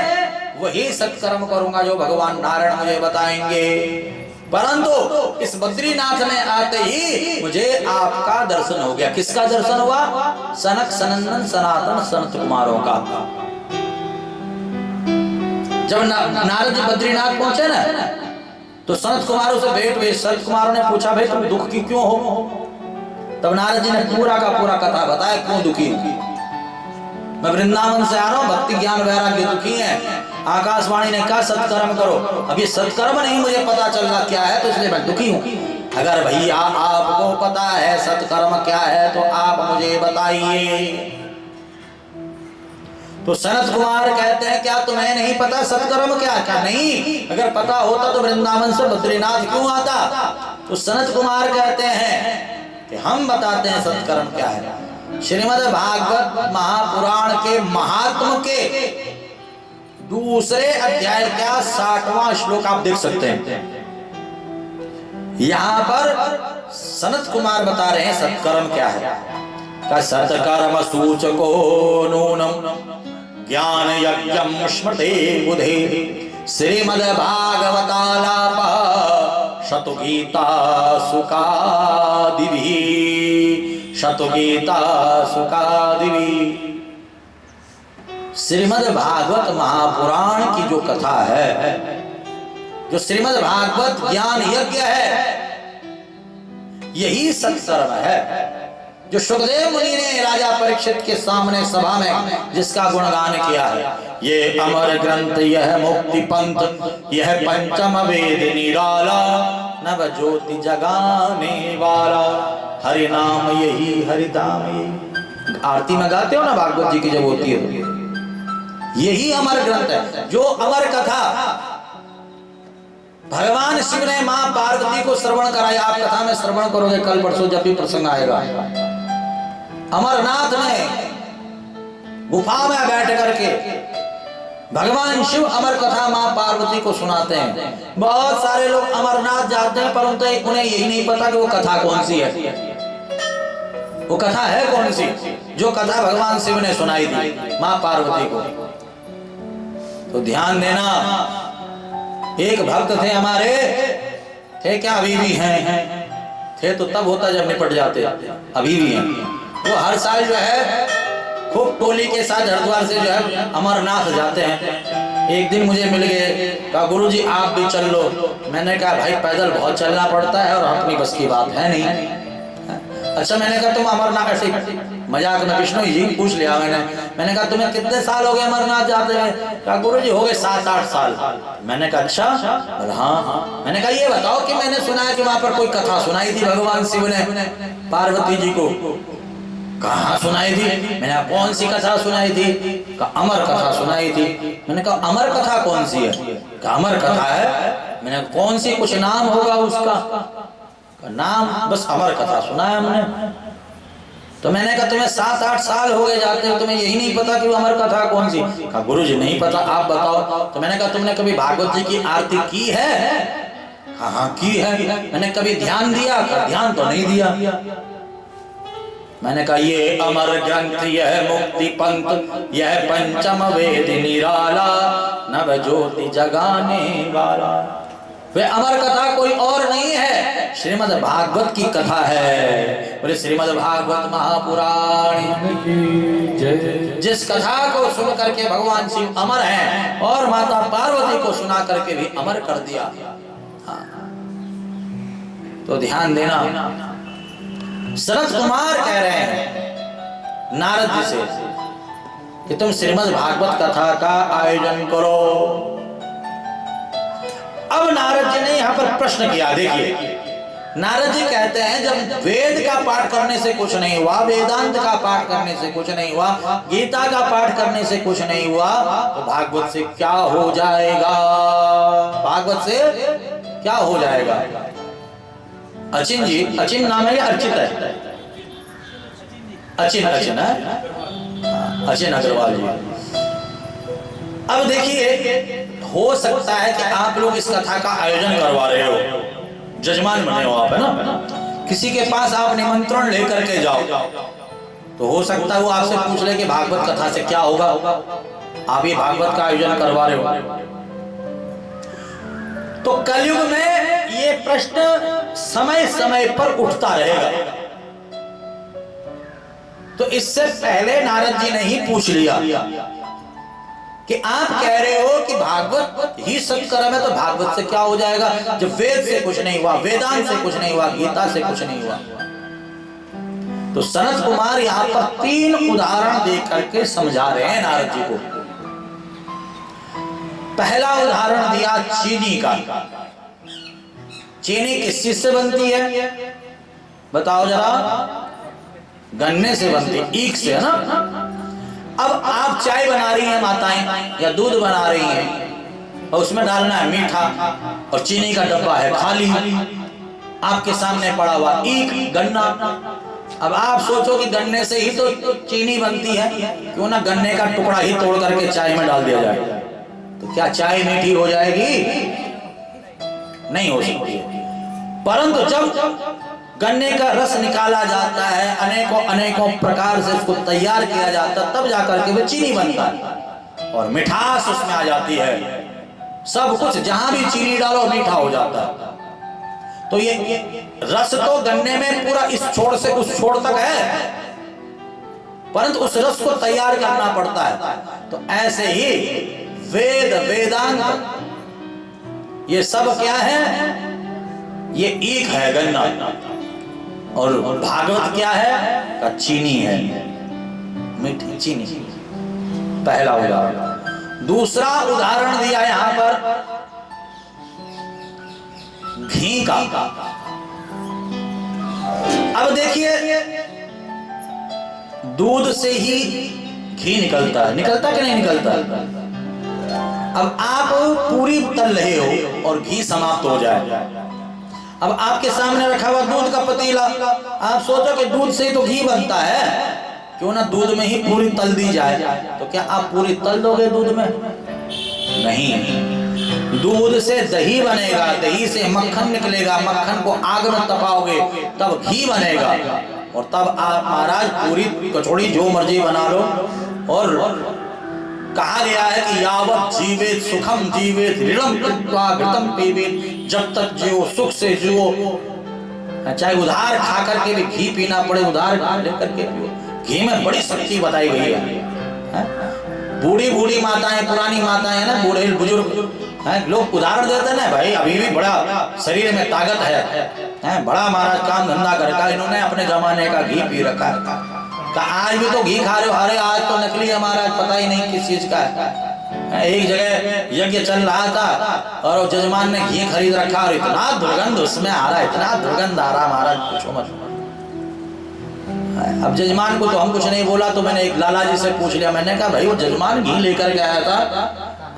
Speaker 1: वही सत्कर्म करूंगा जो भगवान नारायण मुझे बताएंगे। परंतु इस बद्रीनाथ में आते ही मुझे आपका दर्शन हो गया। किसका दर्शन हुआ? सनक सनंदन सनातन सनत कुमारों का। जब नारद जी बद्रीनाथ पहुंचे ना, तो सनत कुमारों से भेंट हुई। सनत कुमारों ने पूछा, भाई तुम दुख की क्यों हो? तब नारद जी ने पूरा का पूरा कथा बताया, क्यों दुखी हूं। मैं वृंदावन से आ रहा हूं, भक्ति ज्ञान वैराग्य दुखी है। आकाशवाणी ने कहा सत्कर्म करो, अब ये सत्कर्म नहीं मुझे पता चल रहा क्या है, तो इसलिए मैं दुखी हूं। अगर भैया आपको पता है सत्कर्म क्या है तो आप मुझे बताइए। तो सनत कुमार कहते हैं, क्या तुम्हें नहीं पता सत्कर्म क्या? क्या नहीं, अगर पता होता तो वृंदावन से बद्रीनाथ क्यों आता? तो सनत कुमार कहते हैं कि हम बताते हैं सत्कर्म क्या है। श्रीमद् भागवत महापुराण के महात्म के दूसरे अध्याय का 60वां श्लोक आप देख सकते हैं। यहां पर सनत कुमार बता रहे हैं सत्कर्म क्या है। का सत्कर्म सूचको नूनम ज्ञान यज्ञम स्मृते बुधे श्रीमद् भागवतालाप शतुगीता सुकादिभिः शतुगीता सुकादिभिः। श्रीमद् भागवत महापुराण की जो कथा है, जो श्रीमद् भागवत ज्ञान यज्ञ है, यही सत्कर्म है जो सुखदेव मुनि ने राजा परीक्षित के सामने सभा में जिसका गुणगान किया है। ये अमर ग्रंथ, यह मुक्ति पंथ, यह पंचम वेद निराला, नव ज्योति जगाने वाला, हरि नाम यही हरिधाम यही। आरती में गाते हो ना भागवत जी की जब होती है, यही अमर ग्रंथ है। जो अमर कथा भगवान शिव ने मां पार्वती को श्रवण कराया, आप कथा में श्रवण करोगे कल परसों जब भी प्रसंग आएगा। अमरनाथ में गुफा में बैठ करके भगवान शिव अमर कथा मां पार्वती को सुनाते हैं। बहुत सारे लोग अमरनाथ जाते हैं परंतु उन्हें यही नहीं पता कि वो कथा कौन सी है, वो कथा है कौन सी, जो कथा भगवान शिव ने सुनाई थी मां पार्वती को। तो ध्यान देना, एक भक्त थे हमारे, थे क्या अभी भी हैं, थे तो तब होता जब निपट जाते, अभी भी हैं। वो हर साल जो है खूब टोली के साथ हरिद्वार से जो है अमरनाथ जाते हैं। एक दिन मुझे मिल गए, कहा गुरुजी आप भी चल लो। मैंने कहा भाई पैदल बहुत चलना पड़ता है और अपनी बस की बात है नहीं। अच्छा, मैंने कहा तुम अमरनाथ, ऐसे मजाक में विष्णु जी पूछ लिया मैंने कहा तुम्हें कितने साल हो गए अमरनाथ जाते हैं? कहा गुरुजी हो गए 7-8 साल। मैंने कहा अच्छा, हाँ। मैंने कहा ये बताओ कि मैंने सुना है कि वहां पर कोई कथा सुनाई थी भगवान शिव ने पार्वती जी को। कहाँ सुनाई थी? मैंने कहा कौन सी कथा सुनाई थी? कहा अमर कथा सुनाई थी। मैंने कहा अमर कथा कौन सी है? कहा अमर कथा है। मैंने कहा कौन सी, कुछ नाम होगा उसका? नाम बस अमर कथा सुना है हमने। तो मैंने कहा तुम्हें 7-8 साल हो गए जाते हो, तुम्हें यही नहीं पता कि वो अमर कथा कौन सी? कहा गुरुजी नहीं पता, आप बताओ। तो मैंने कहा तुमने कभी भागवत जी की आरती की है? हाँ की है। मैंने कभी ध्यान दिया? कहा ध्यान तो नहीं दिया। मैंने कहा ये अमर ग्रंथ, यह मुक्ति पंथ, यह पंचम वेद निराला, नव ज्योति जगाने वाला। वे अमर कथा कोई और नहीं है, श्रीमद् भागवत की कथा है। बोले श्रीमद् भागवत महापुराण की जय। जिस कथा को सुन करके भगवान शिव अमर हैं और माता पार्वती को सुना करके भी अमर कर दिया। हाँ। तो ध्यान देना, सनत कुमार कह रहे हैं नारद जी से कि तुम श्रीमद् भागवत कथा का आयोजन करो। अब नारद जी ने यहाँ पर प्रश्न किया। देखिए नारद जी कहते हैं जब वेद का पाठ करने से कुछ नहीं हुआ, वेदांत का पाठ करने से कुछ नहीं हुआ, गीता का पाठ करने से कुछ नहीं हुआ, तो भागवत से क्या हो जाएगा? भागवत से क्या हो जाएगा? अचिन जी, अचिन नाम है या अर्चित है? अचिन, अचिन है, अचिन अग्रवाल जी। अब देखिए, हो सकता है कि आप लोग इस कथा का आयोजन करवा रहे हो, जजमान बने हो आप, है ना? किसी के पास आप निमंत्रण लेकर के जाओ, तो हो सकता है वो आपसे पूछ ले कि भागवत कथा से क्या होगा। आप ये भागवत का आयोजन करवा रहे हो। तो कलयुग में ये प्रश्न समय समय पर उठता रहेगा। तो इससे पहले नारद जी ने ही पूछ लिया कि आप कह रहे हो कि भागवत ही सत्कर्म है, तो भागवत से क्या हो जाएगा जब वेद से कुछ नहीं हुआ, वेदांत से कुछ नहीं हुआ, गीता से कुछ नहीं हुआ। तो सनत कुमार यहां पर 3 उदाहरण दे करके समझा रहे हैं नारद जी को। पहला उदाहरण दिया चीनी का। चीनी किस चीज से बनती है बताओ जरा? गन्ने से बनती है, ईख से, है ना? अब आप चाय बना रही हैं माताएं, या दूध बना रही हैं, और उसमें डालना है मीठा, और चीनी का डब्बा है खाली, आपके सामने पड़ा हुआ ईख, गन्ना। अब आप सोचो कि गन्ने से ही तो चीनी बनती है, क्यों ना गन्ने का टुकड़ा ही तोड़ करके चाय में डाल दिया जाए, तो क्या चाय मीठी हो जाएगी? नहीं हो सकती है। परंतु जब गन्ने का रस निकाला जाता है, अनेकों अनेकों प्रकार से उसको तैयार किया जाता है, तब जाकर के वो चीनी बनता है, और मिठास उसमें आ जाती है। सब कुछ जहां भी चीनी डालो मीठा हो जाता है। तो ये रस तो गन्ने में पूरा इस छोर से उस छोर तक है, परंतु उस रस को तैयार करना पड़ता है। तो ऐसे ही वेद, वेदांत, ये सब क्या है? ये ईख है, गन्ना। और भागवत क्या है? का चीनी है, मीठी चीनी। पहला उदाहरण। दूसरा उदाहरण दिया यहां पर घी का। अब देखिए, दूध से ही घी निकलता है, निकलता कि नहीं निकलता? अब आप पूरी तल रहे हो और घी समाप्त हो जाए। अब आपके सामने रखा हुआ दूध का पतीला, आप सोचो कि दूध से ही तो घी बनता है, क्यों ना दूध में ही पूरी तल दी जाए। तो क्या आप पूरी तल दोगे दूध में? नहीं। दूध से दही बनेगा, दही से मक्खन निकलेगा, मक्खन को आग में तपाओगे तब घी बनेगा, और तब आप महाराज पूरी कचौड़ी जो मर्जी बना लो। और कहा गया है कि यावत जीवेत सुखम जीवेत ऋणम कृत्वा घृतम पीवेत, जब तक जियो सुख से जियो, चाहे उधार खा करके भी घी पीना पड़े, उधार लेकर के पियो। घी में बड़ी शक्ति बताई गई है। बूढ़ी बूढ़ी माताएं, पुरानी माताएं है ना, बूढ़े बुजुर्ग हैं, लोग उदाहरण देते हैं ना, भाई अभी भी बड़ा शरीर में ताकत है, बड़ा महाराज काम धंधा कर रखा, इन्होंने अपने जमाने का घी पी रखा है। आज भी तो घी खा रहे हो? अरे आज तो नकली है महाराज, पता ही नहीं किस चीज का है। एक जगह यज्ञ चल रहा था और जजमान ने घी खरीद रखा, और इतना दुर्गंध उसमें आ रहा, इतना दुर्गंध आ रहा महाराज, पूछो मत। अब जजमान को तो हम कुछ नहीं बोला, तो मैंने एक लाला जी से पूछ लिया। मैंने कहा भाई वो जजमान घी लेकर के आया था,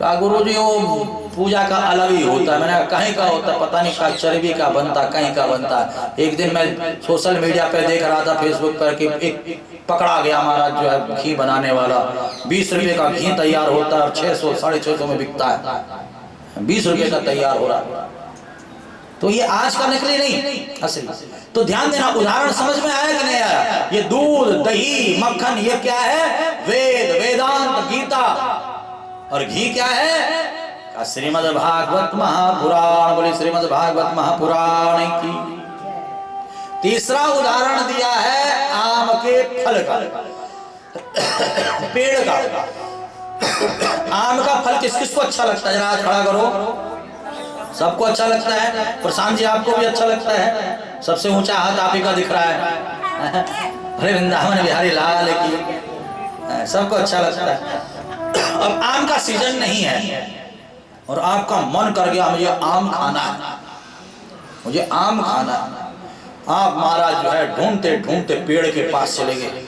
Speaker 1: कहा गुरु जी वो पूजा का अलग ही होता है। मैंने कहा कहीं का होता, पता नहीं, का चर्बी का बनता, कहीं का बनता। एक दिन मैं सोशल मीडिया पे देख रहा था, फेसबुक पर, कि एक पकड़ा गया महाराज जो है घी बनाने वाला, 20 रुपए का घी तैयार होता है और 600 650 में बिकता है, 20 रुपए का तैयार हो रहा। तो ये आज का नकली नहीं, असली। तो ध्यान देना, उदाहरण समझ में आया कि नहीं आया? ये दूध, दही, मक्खन, ये क्या है? वेद, वेदांत, गीता। और घी क्या है? श्रीमद् भागवत महापुराण। बोले श्रीमद् भागवत महापुराण की। तीसरा उदाहरण दिया है आम के फल का, पेड़ का। आम का फल किस किस को अच्छा लगता है? जरा हाथ खड़ा करो। सबको अच्छा लगता है। प्रशांत जी आपको भी अच्छा लगता है? सबसे ऊंचा हाथ आप ही का दिख रहा है। अरे वृंदावन बिहारी लाल की, सबको अच्छा लगता है। अब आम का सीजन नहीं है और आपका मन कर गया मुझे आम खाना है, मुझे आम खाना है। आप महाराज जो है ढूंढते ढूंढते पेड़ के पास चले गए।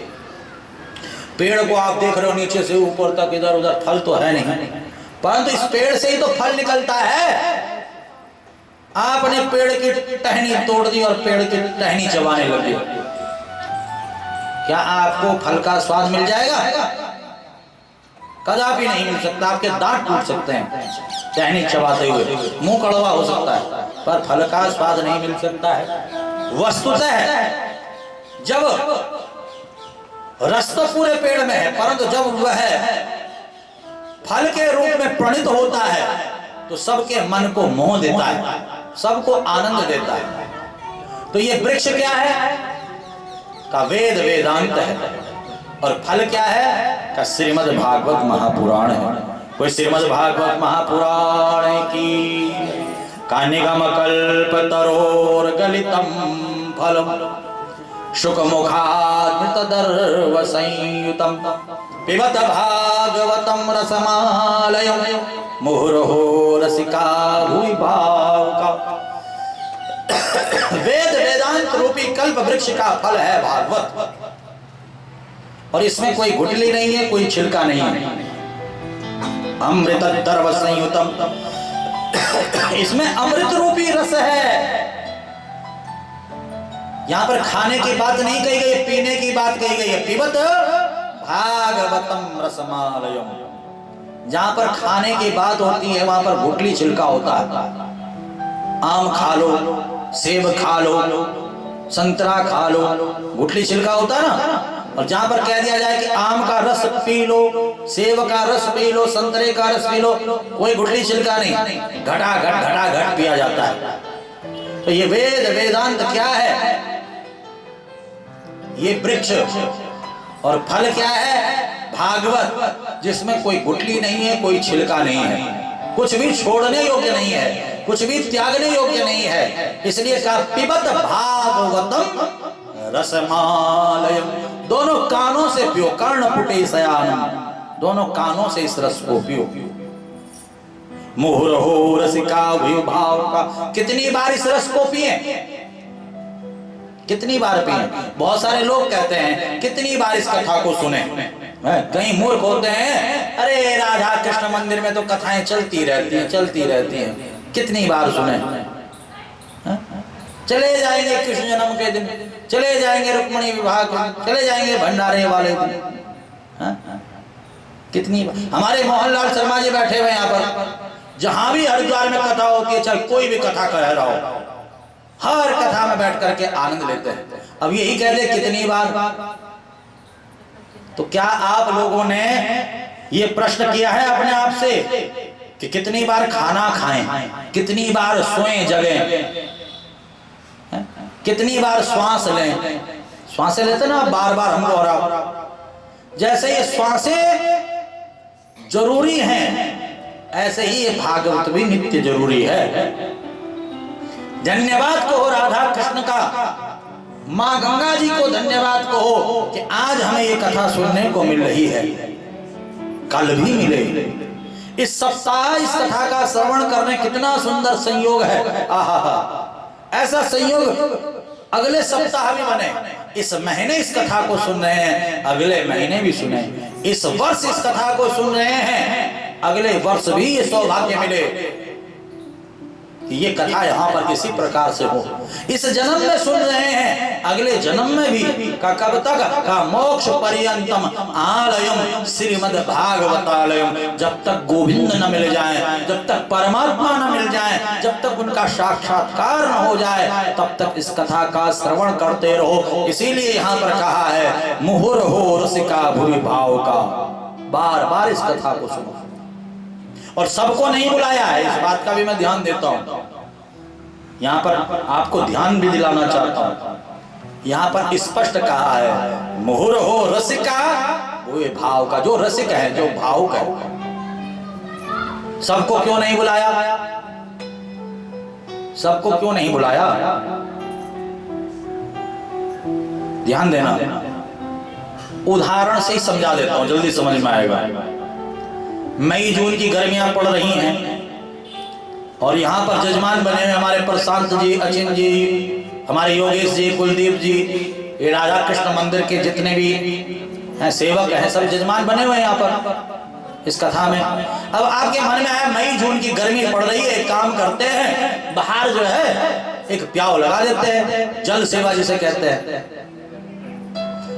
Speaker 1: पेड़ को आप देख रहे हो नीचे से ऊपर तक, इधर उधर फल तो है नहीं, परंतु इस पेड़ से ही तो फल निकलता है। आपने पेड़ की टहनी तोड़ दी और पेड़ की टहनी चबाने लगे, क्या आपको फल का स्वाद मिल जाएगा? कदापि नहीं मिल सकता। आपके दांत टूट सकते हैं टहनी चबाते हुए, मुंह कड़वा हो सकता है, पर फल का स्वाद नहीं मिल सकता है। वस्तुतः जब रस तो पूरे पेड़ में है, परंतु जब वह फल के रूप में प्रणीत होता है तो सबके मन को मोह देता है, सबको आनंद देता है। तो ये वृक्ष क्या है? का वेद वेदांत है। और फल क्या है? का श्रीमद् भागवत महापुराण है। कोई श्रीमद् भागवत महापुराण की का निगम कल्प तरोर गलितम फलम शुकमुखात् दर्व संयुतम पिबत भागवतम रसमालयम मुहुर्हो रसिका भुवि भावुका। वेद वेदांत रूपी कल्प वृक्ष का फल है भागवत, और इसमें कोई गुठली नहीं है, कोई छिलका नहीं है। अमृत दर्व संयुतम, इसमें अमृत रूपी रस है। यहां पर खाने की बात नहीं कही गई, पीने की बात कही गई है। पिबत भागवतम रसमालयम, जहां पर खाने की बात होती है वहां पर गुठली छिलका होता है। आम खा लो, सेब खा लो, संतरा खा लो, गुठली छिलका होता है ना। और जहां पर कह दिया जाए कि आम का रस पी लो, सेब का रस पी लो, संतरे का रस पी लो, कोई गुठली छिलका नहीं, घटा घट पिया जाता है। तो ये वेद वेदांत क्या है? ये वृक्ष। और फल क्या है? भागवत, जिसमें कोई गुठली नहीं है, कोई छिलका नहीं है, कुछ भी छोड़ने योग्य नहीं है, कुछ भी त्यागने योग्य नहीं है। इसलिए कहा पिबत भागवतम रसमालयम, दोनों कानों से पियो, कर्ण पुटे शयानम, दोनों कानों से इस रस को पियो। मुहुर्हो रसिका भुवि भावुका, कितनी बार इस रस को पिए, कितनी बार पिए? बहुत सारे लोग कहते हैं कितनी बार इस कथा को सुने। कई मूर्ख होते हैं, अरे राधा कृष्ण मंदिर में तो कथाएं चलती रहती हैं, कितनी बार सुने? चले जाएंगे कृष्ण जन्म के दिन, चले जाएंगे रुक्मिणी विवाह के, चले जाएंगे भंडारे वाले दिन। कितनी बार? हमारे मोहनलाल शर्मा जी बैठे हुए यहाँ पर, जहां भी हरिद्वार में कथा होती है, चाहे कोई भी कथा कह रहा हो, हर कथा में बैठ करके आनंद लेते हैं। अब यही कह दे कितनी बार, तो क्या आप लोगों ने ये प्रश्न किया है अपने आप से कि कितनी बार खाना खाएं, कितनी बार सोएं जगें, कितनी बार श्वास लें? श्वासें लेते ना बार बार, हम दोहरा, जैसे ये श्वासें जरूरी हैं, ऐसे ही ये भागवत भी नित्य जरूरी है। धन्यवाद कहो राधा कृष्ण का, माँ गंगा जी को धन्यवाद कहो कि आज हमें ये कथा सुनने को मिल रही है, कल भी मिले। इस सप्ताह इस कथा का श्रवण करने कितना सुंदर संयोग है। आहा, ऐसा संयोग अगले सप्ताह भी बने। इस महीने इस कथा को सुन रहे हैं, अगले महीने भी सुने। इस वर्ष इस कथा को सुन रहे हैं, अगले वर्ष भी ये सौभाग्य मिले कि ये कथा यहाँ पर किसी प्रकार से हो। इस जन्म में सुन रहे हैं, अगले जन्म में भी का कब तक का मोक्ष पर्यंतम आलयम श्रीमद् भागवतालयम, जब तक गोविंद न मिल जाए, जब तक परमात्मा न मिल जाए, जब तक उनका साक्षात्कार न हो जाए, तब तक इस कथा का श्रवण करते रहो। इसीलिए यहाँ पर कहा है मुहुर्हो रसिका भुवि भावुका, बार बार इस कथा को सुनो। और सबको नहीं बुलाया है, इस बात का भी मैं ध्यान देता हूं। यहाँ पर आपको ध्यान भी दिलाना चाहता हूं, यहाँ पर स्पष्ट कहा है मुहुर्हो रसिका भुवि भावुका, जो रसिक है, जो भावुक है। सबको क्यों नहीं बुलाया? सबको क्यों नहीं बुलाया? ध्यान देना, उदाहरण से ही समझा देता हूं, जल्दी समझ में आएगा। मई जून की गर्मियां पड़ रही हैं और यहाँ पर जजमान बने हुए हमारे प्रशांत जी, अचिन जी, हमारे योगेश जी, कुलदीप जी, ये राधा कृष्ण मंदिर के जितने भी हैं सेवक हैं, सब जजमान बने हुए हैं यहाँ पर। इस कथा में। अब आपके मन में आया मई जून की गर्मी पड़ रही है, एक काम करते हैं बाहर जो है एक प्याव लगा देते हैं, जल सेवा जिसे कहते हैं।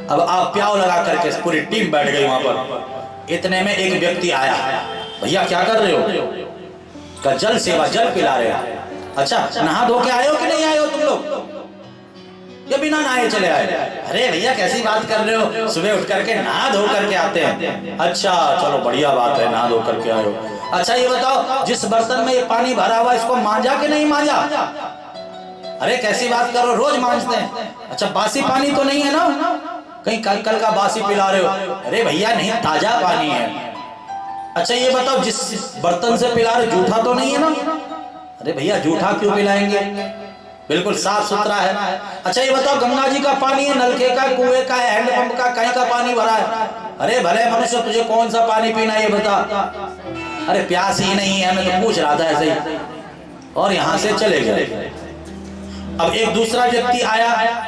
Speaker 1: अब आप प्याव लगा करके पूरी टीम बैठ गई वहां पर। इतने में एक व्यक्ति आया, भैया क्या कर रहे हो? का जल सेवा, जल पिला रहे हो। अच्छा नहा धो के आए हो कि नहीं आए हो तुम लोग? या बिना नहाए चले आए? अरे भैया कैसी बात कर रहे हो, सुबह उठ करके नहा धो करके आते हैं। अच्छा चलो बढ़िया बात है, नहा धो करके आए हो। अच्छा ये बताओ जिस बर्तन में ये पानी भरा हुआ इसको मांजा कि नहीं मांजा? अरे कैसी बात कर रहे हो, रोज मांजते हैं। अच्छा बासी पानी तो नहीं है ना, कहीं कल का बासी पिला रहे हो? अरे भैया नहीं, ताजा पानी है। अच्छा ये बताओ जिस बर्तन से पिला रहे जूठा तो नहीं है ना? अरे भैया जूठा क्यों पिलाएंगे, बिल्कुल साफ सुथरा है। अच्छा ये बताओ गंगा जी का पानी है, नलके का, कुएं का, हैंडपंप का, कहीं का पानी भरा है? अरे भले मनुष्य तुझे कौन सा पानी पीना है ये बता। अरे प्यास ही नहीं है, मैं तो पूछ रहा था ऐसे ही, और यहां से चले गए। अब एक दूसरा व्यक्ति आया,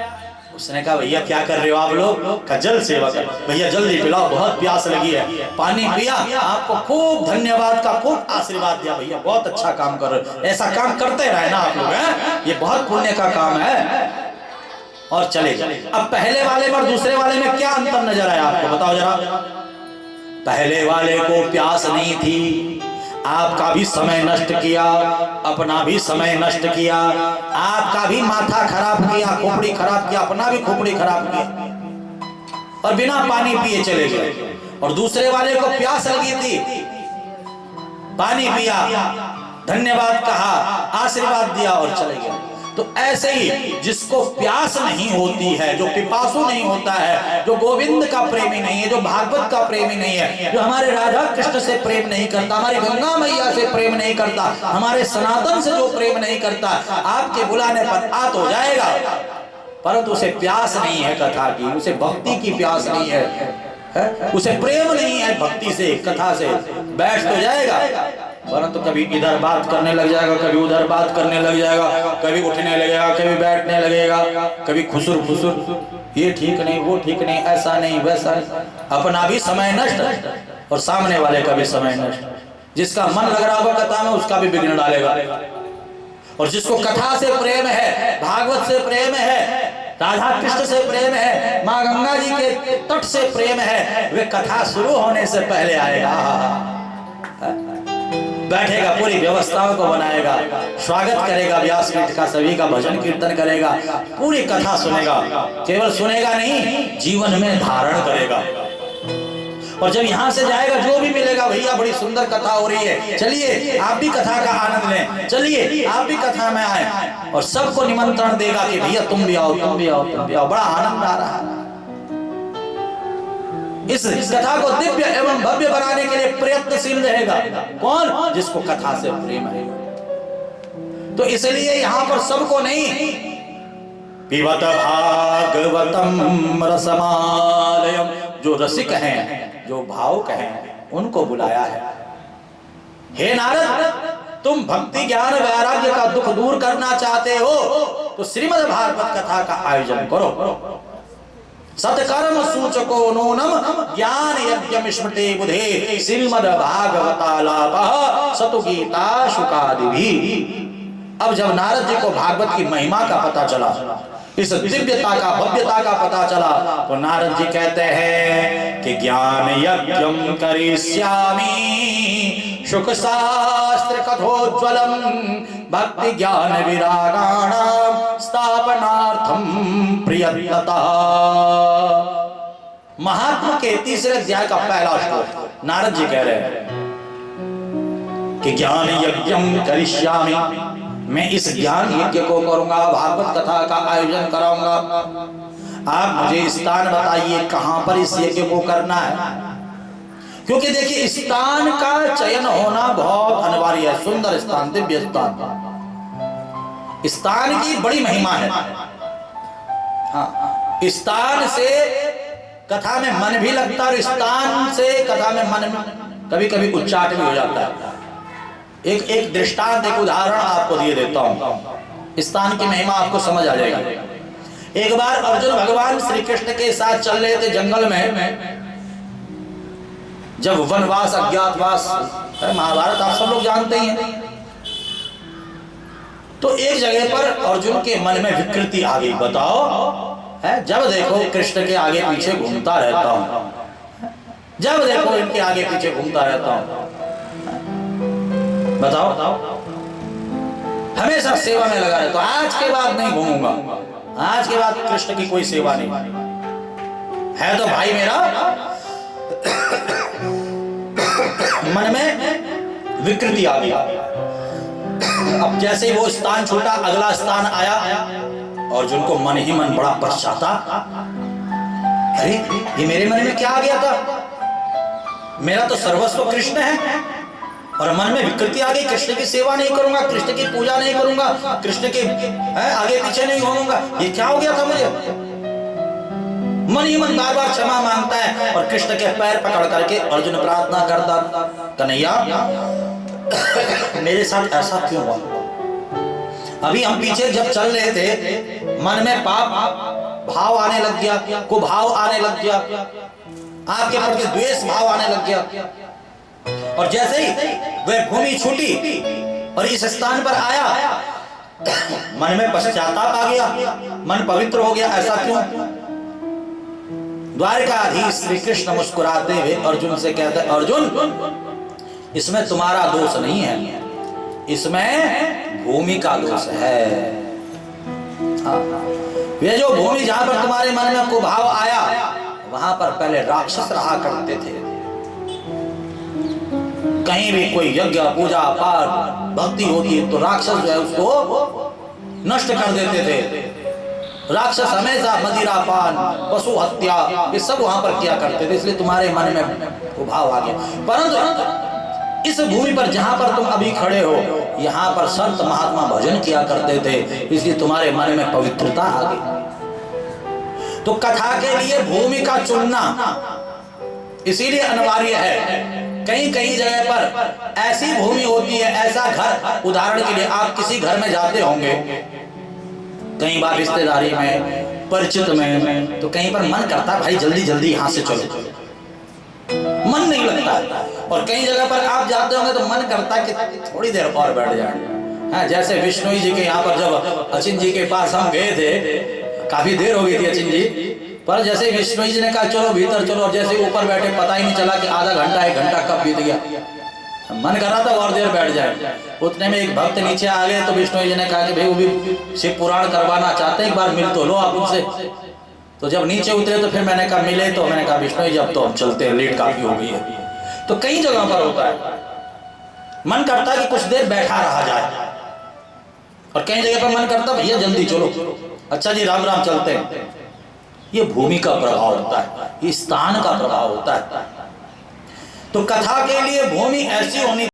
Speaker 1: उसने कहा भैया क्या कर रहे हो आप लोग? का जल सेवा कर। भैया जल्दी पिलाओ, बहुत प्यास लगी है। पानी पिया, आपको खूब धन्यवाद का खूब आशीर्वाद दिया, भैया बहुत अच्छा काम कर रहे हो, ऐसा काम करते रहे ना आप लोग, हैं ये बहुत पुण्य का काम है। और चले गए। अब पहले वाले और दूसरे वाले में क्या अंतर नजर आया आपको, बताओ जरा। पहले वाले को प्यास नहीं थी, आपका भी समय नष्ट किया, अपना भी समय नष्ट किया, आपका भी माथा खराब किया, खोपड़ी खराब किया, अपना भी खोपड़ी खराब किया, और बिना पानी पिए चले गए। और दूसरे वाले को प्यास लगी थी, पानी पिया, धन्यवाद कहा, आशीर्वाद दिया और चले गए। तो ऐसे ही जिसको प्यास नहीं होती है, जो पिपासु नहीं होता है, जो गोविंद का प्रेमी नहीं है, जो भागवत का प्रेमी नहीं है, जो हमारे राधा कृष्ण से प्रेम नहीं करता, हमारी गंगा मैया से प्रेम नहीं करता, हमारे सनातन से जो प्रेम नहीं करता, आपके बुलाने पर आ तो जाएगा, परंतु उसे प्यास नहीं है कथा की, उसे भक्ति की प्यास नहीं है, उसे प्रेम नहीं है भक्ति से, कथा से, बैठ तो जाएगा परंतु कभी इधर बात करने लग जाएगा, कभी उधर बात करने लग जाएगा, कभी उठने लगेगा, कभी बैठने लगेगा, कभी खुसुर खुसुर, ये ठीक नहीं, वो ठीक नहीं, ऐसा नहीं वैसा नहीं, अपना भी समय नष्ट और सामने वाले का भी समय नष्ट। जिसका मन लग रहा होगा कथा में उसका भी बिगड़ डालेगा। और जिसको कथा से प्रेम है, भागवत से प्रेम है, राधा कृष्ण से प्रेम है, माँ गंगा जी के तट से प्रेम है, वे कथा शुरू होने से पहले आएगा, बैठेगा, पूरी व्यवस्थाओं को बनाएगा, स्वागत करेगा व्यासपीठ का, सभी का भजन कीर्तन करेगा, पूरी कथा सुनेगा, केवल सुनेगा नहीं जीवन में धारण करेगा। और जब यहाँ से जाएगा जो भी मिलेगा, भैया बड़ी सुंदर कथा हो रही है, चलिए आप भी कथा का आनंद लें, चलिए आप भी कथा में आए, और सबको निमंत्रण देगा कि भैया तुम भी आओ, तुम भी आओ, तुम भी आओ, बड़ा आनंद आ रहा है। इस कथा को दिव्य एवं भव्य बनाने के लिए प्रयत्नशील रहेगा कौन? जिसको कथा से प्रेम है। तो इसलिए यहाँ पर सबको नहीं, पिबत भागवतम रसमालयम, जो रसिक हैं, जो भावुक हैं, उनको बुलाया है। हे नारद, तुम भक्ति ज्ञान वैराग्य का दुख दूर करना चाहते हो तो श्रीमद् भागवत कथा का आयोजन करो। सत्कर्म सूचको नूनम ज्ञान यज्ञ स्मृति बुधे श्रीमद् भागवतालापः सतु गीता शुकादिभी। अब जब नारद जी को भागवत की महिमा का पता चला, इस दिव्यता का, भव्यता का पता चला, तो नारद जी कहते हैं कि ज्ञान यज्ञम करिष्यामि शुक शास्त्र कथोज्वलम भक्ति ज्ञान विरागाणाम स्थापनार्थम प्रियतता। महात्मा के तीसरे अध्याय का पहला श्लोक नारद जी कह रहे हैं कि ज्ञान यज्ञम करिष्यामि, मैं इस ज्ञान यज्ञ को करूंगा, भागवत कथा का आयोजन कराऊंगा। आप मुझे स्थान बताइए कहां पर इस यज्ञ को करना है, क्योंकि देखिए स्थान का चयन होना बहुत अनिवार्य है। सुंदर स्थान, दिव्य स्थान, स्थान की बड़ी महिमा है। हाँ, स्थान से कथा में मन भी लगता है और स्थान से कथा में मन कभी कभी उच्चाट भी हो जाता है। एक दृष्टांत, एक उदाहरण आपको दिए देता हूं, स्थान की महिमा आपको समझ आ जाएगा। एक बार अर्जुन भगवान श्री कृष्ण के साथ चल रहे थे जंगल में, जब वनवास अज्ञातवास, महाभारत आप सब लोग जानते ही हैं। तो एक जगह पर अर्जुन के मन में विकृति आ गई। बताओ, है जब देखो कृष्ण के आगे पीछे घूमता रहता हूं, जब देखो इनके आगे पीछे घूमता रहता हूं, बताओ, हमेशा सेवा में लगा रहता हूं। आज के बाद नहीं घूमूंगा, आज के बाद कृष्ण की कोई सेवा नहीं है। तो भाई मेरा मन में विकृति आ गई। अब जैसे ही वो स्थान छूटा, अगला स्थान आया, अर्जुन को मन ही मन बड़ा पश्चाताप। अरे ये मेरे मन में क्या आ गया था? मेरा तो सर्वस्व कृष्ण है और मन में विकृति आ गई। कृष्ण की सेवा नहीं करूंगा, कृष्ण की पूजा नहीं करूंगा, कृष्ण के आगे पीछे नहीं घूमूंगा। ये क्या हो गया था मुझे? मन ही मन बार बार क्षमा मांगता है और कृष्ण के पैर पकड़ करके अर्जुन प्रार्थना करता, कन्हैया मेरे साथ ऐसा क्यों हुआ? अभी हम पीछे जब चल रहे थे, मन में पाप भाव आने लग गया, कुभाव आने लग गया, आपके प्रति द्वेष भाव आने लग गया। और जैसे ही वह भूमि छूटी और इस स्थान पर आया, मन में पश्चाताप आ गया, मन पवित्र हो गया। ऐसा क्यों? द्वारकाधीश श्री कृष्ण मुस्कुराते हुए अर्जुन से कहते, अर्जुन इसमें तुम्हारा दोष नहीं है, इसमें भूमि का दोष है। वे जो भूमि जहां पर तुम्हारे मन में कुभाव आया, वहां पर पहले राक्षस रहा करते थे। कहीं भी कोई यज्ञ पूजा पाठ भक्ति होती है तो राक्षस जो है उसको नष्ट कर देते थे। राक्षस हमेशा मदिरापान, पशु हत्या, ये सब वहां पर किया करते थे, इसलिए तुम्हारे मन में कुभाव आ गया। परंतु इस भूमि पर जहां पर तुम अभी खड़े हो, यहाँ पर संत महात्मा भजन किया करते थे, इसलिए तुम्हारे मन में पवित्रता आ गई। तो कथा के लिए भूमि का चुनना इसीलिए अनिवार्य है। कहीं कहीं जगह पर ऐसी भूमि होती है, ऐसा घर, उदाहरण के लिए आप किसी घर में जाते होंगे, कई बार रिश्तेदारी में, परिचित में, तो कहीं पर मन करता है भाई जल्दी जल्दी यहाँ से चलो, मन नहीं लगता है। और कई जगह पर आप जाते होंगे तो मन करता है कि थोड़ी देर और बैठ जाए। हाँ, जैसे विष्णु जी के यहाँ पर जब अचिन जी के पास हम गए थे, काफी देर हो गई थी अचिन जी, पर जैसे विष्णु जी ने कहा चलो भीतर चलो, और जैसे ऊपर बैठे पता ही नहीं चला कि आधा घंटा 1 घंटा कब बीत गया। मन कर रहा था और देर बैठ जाए। उतने में एक भक्त नीचे आ गए तो विष्णु जी ने कहा कि भाई वो भी शिव पुराण करवाना चाहते हैं, एक बार मिल तो लो आप उनसे। तो जब नीचे उतरे तो फिर मैंने कहा मिले, तो मैंने कहा विष्णु जी अब तो हम चलते हैं, लेट काफी हो गई है। तो कई जगह पर होता है, मन करता है कि कुछ देर बैठा रहा जाए, और कई जगह पर मन करता भैया जल्दी चलो, अच्छा जी राम राम चलते हैं। ये भूमि का प्रभाव होता है, ये स्थान का प्रभाव होता है। तो कथा के लिए भूमि ऐसी होनी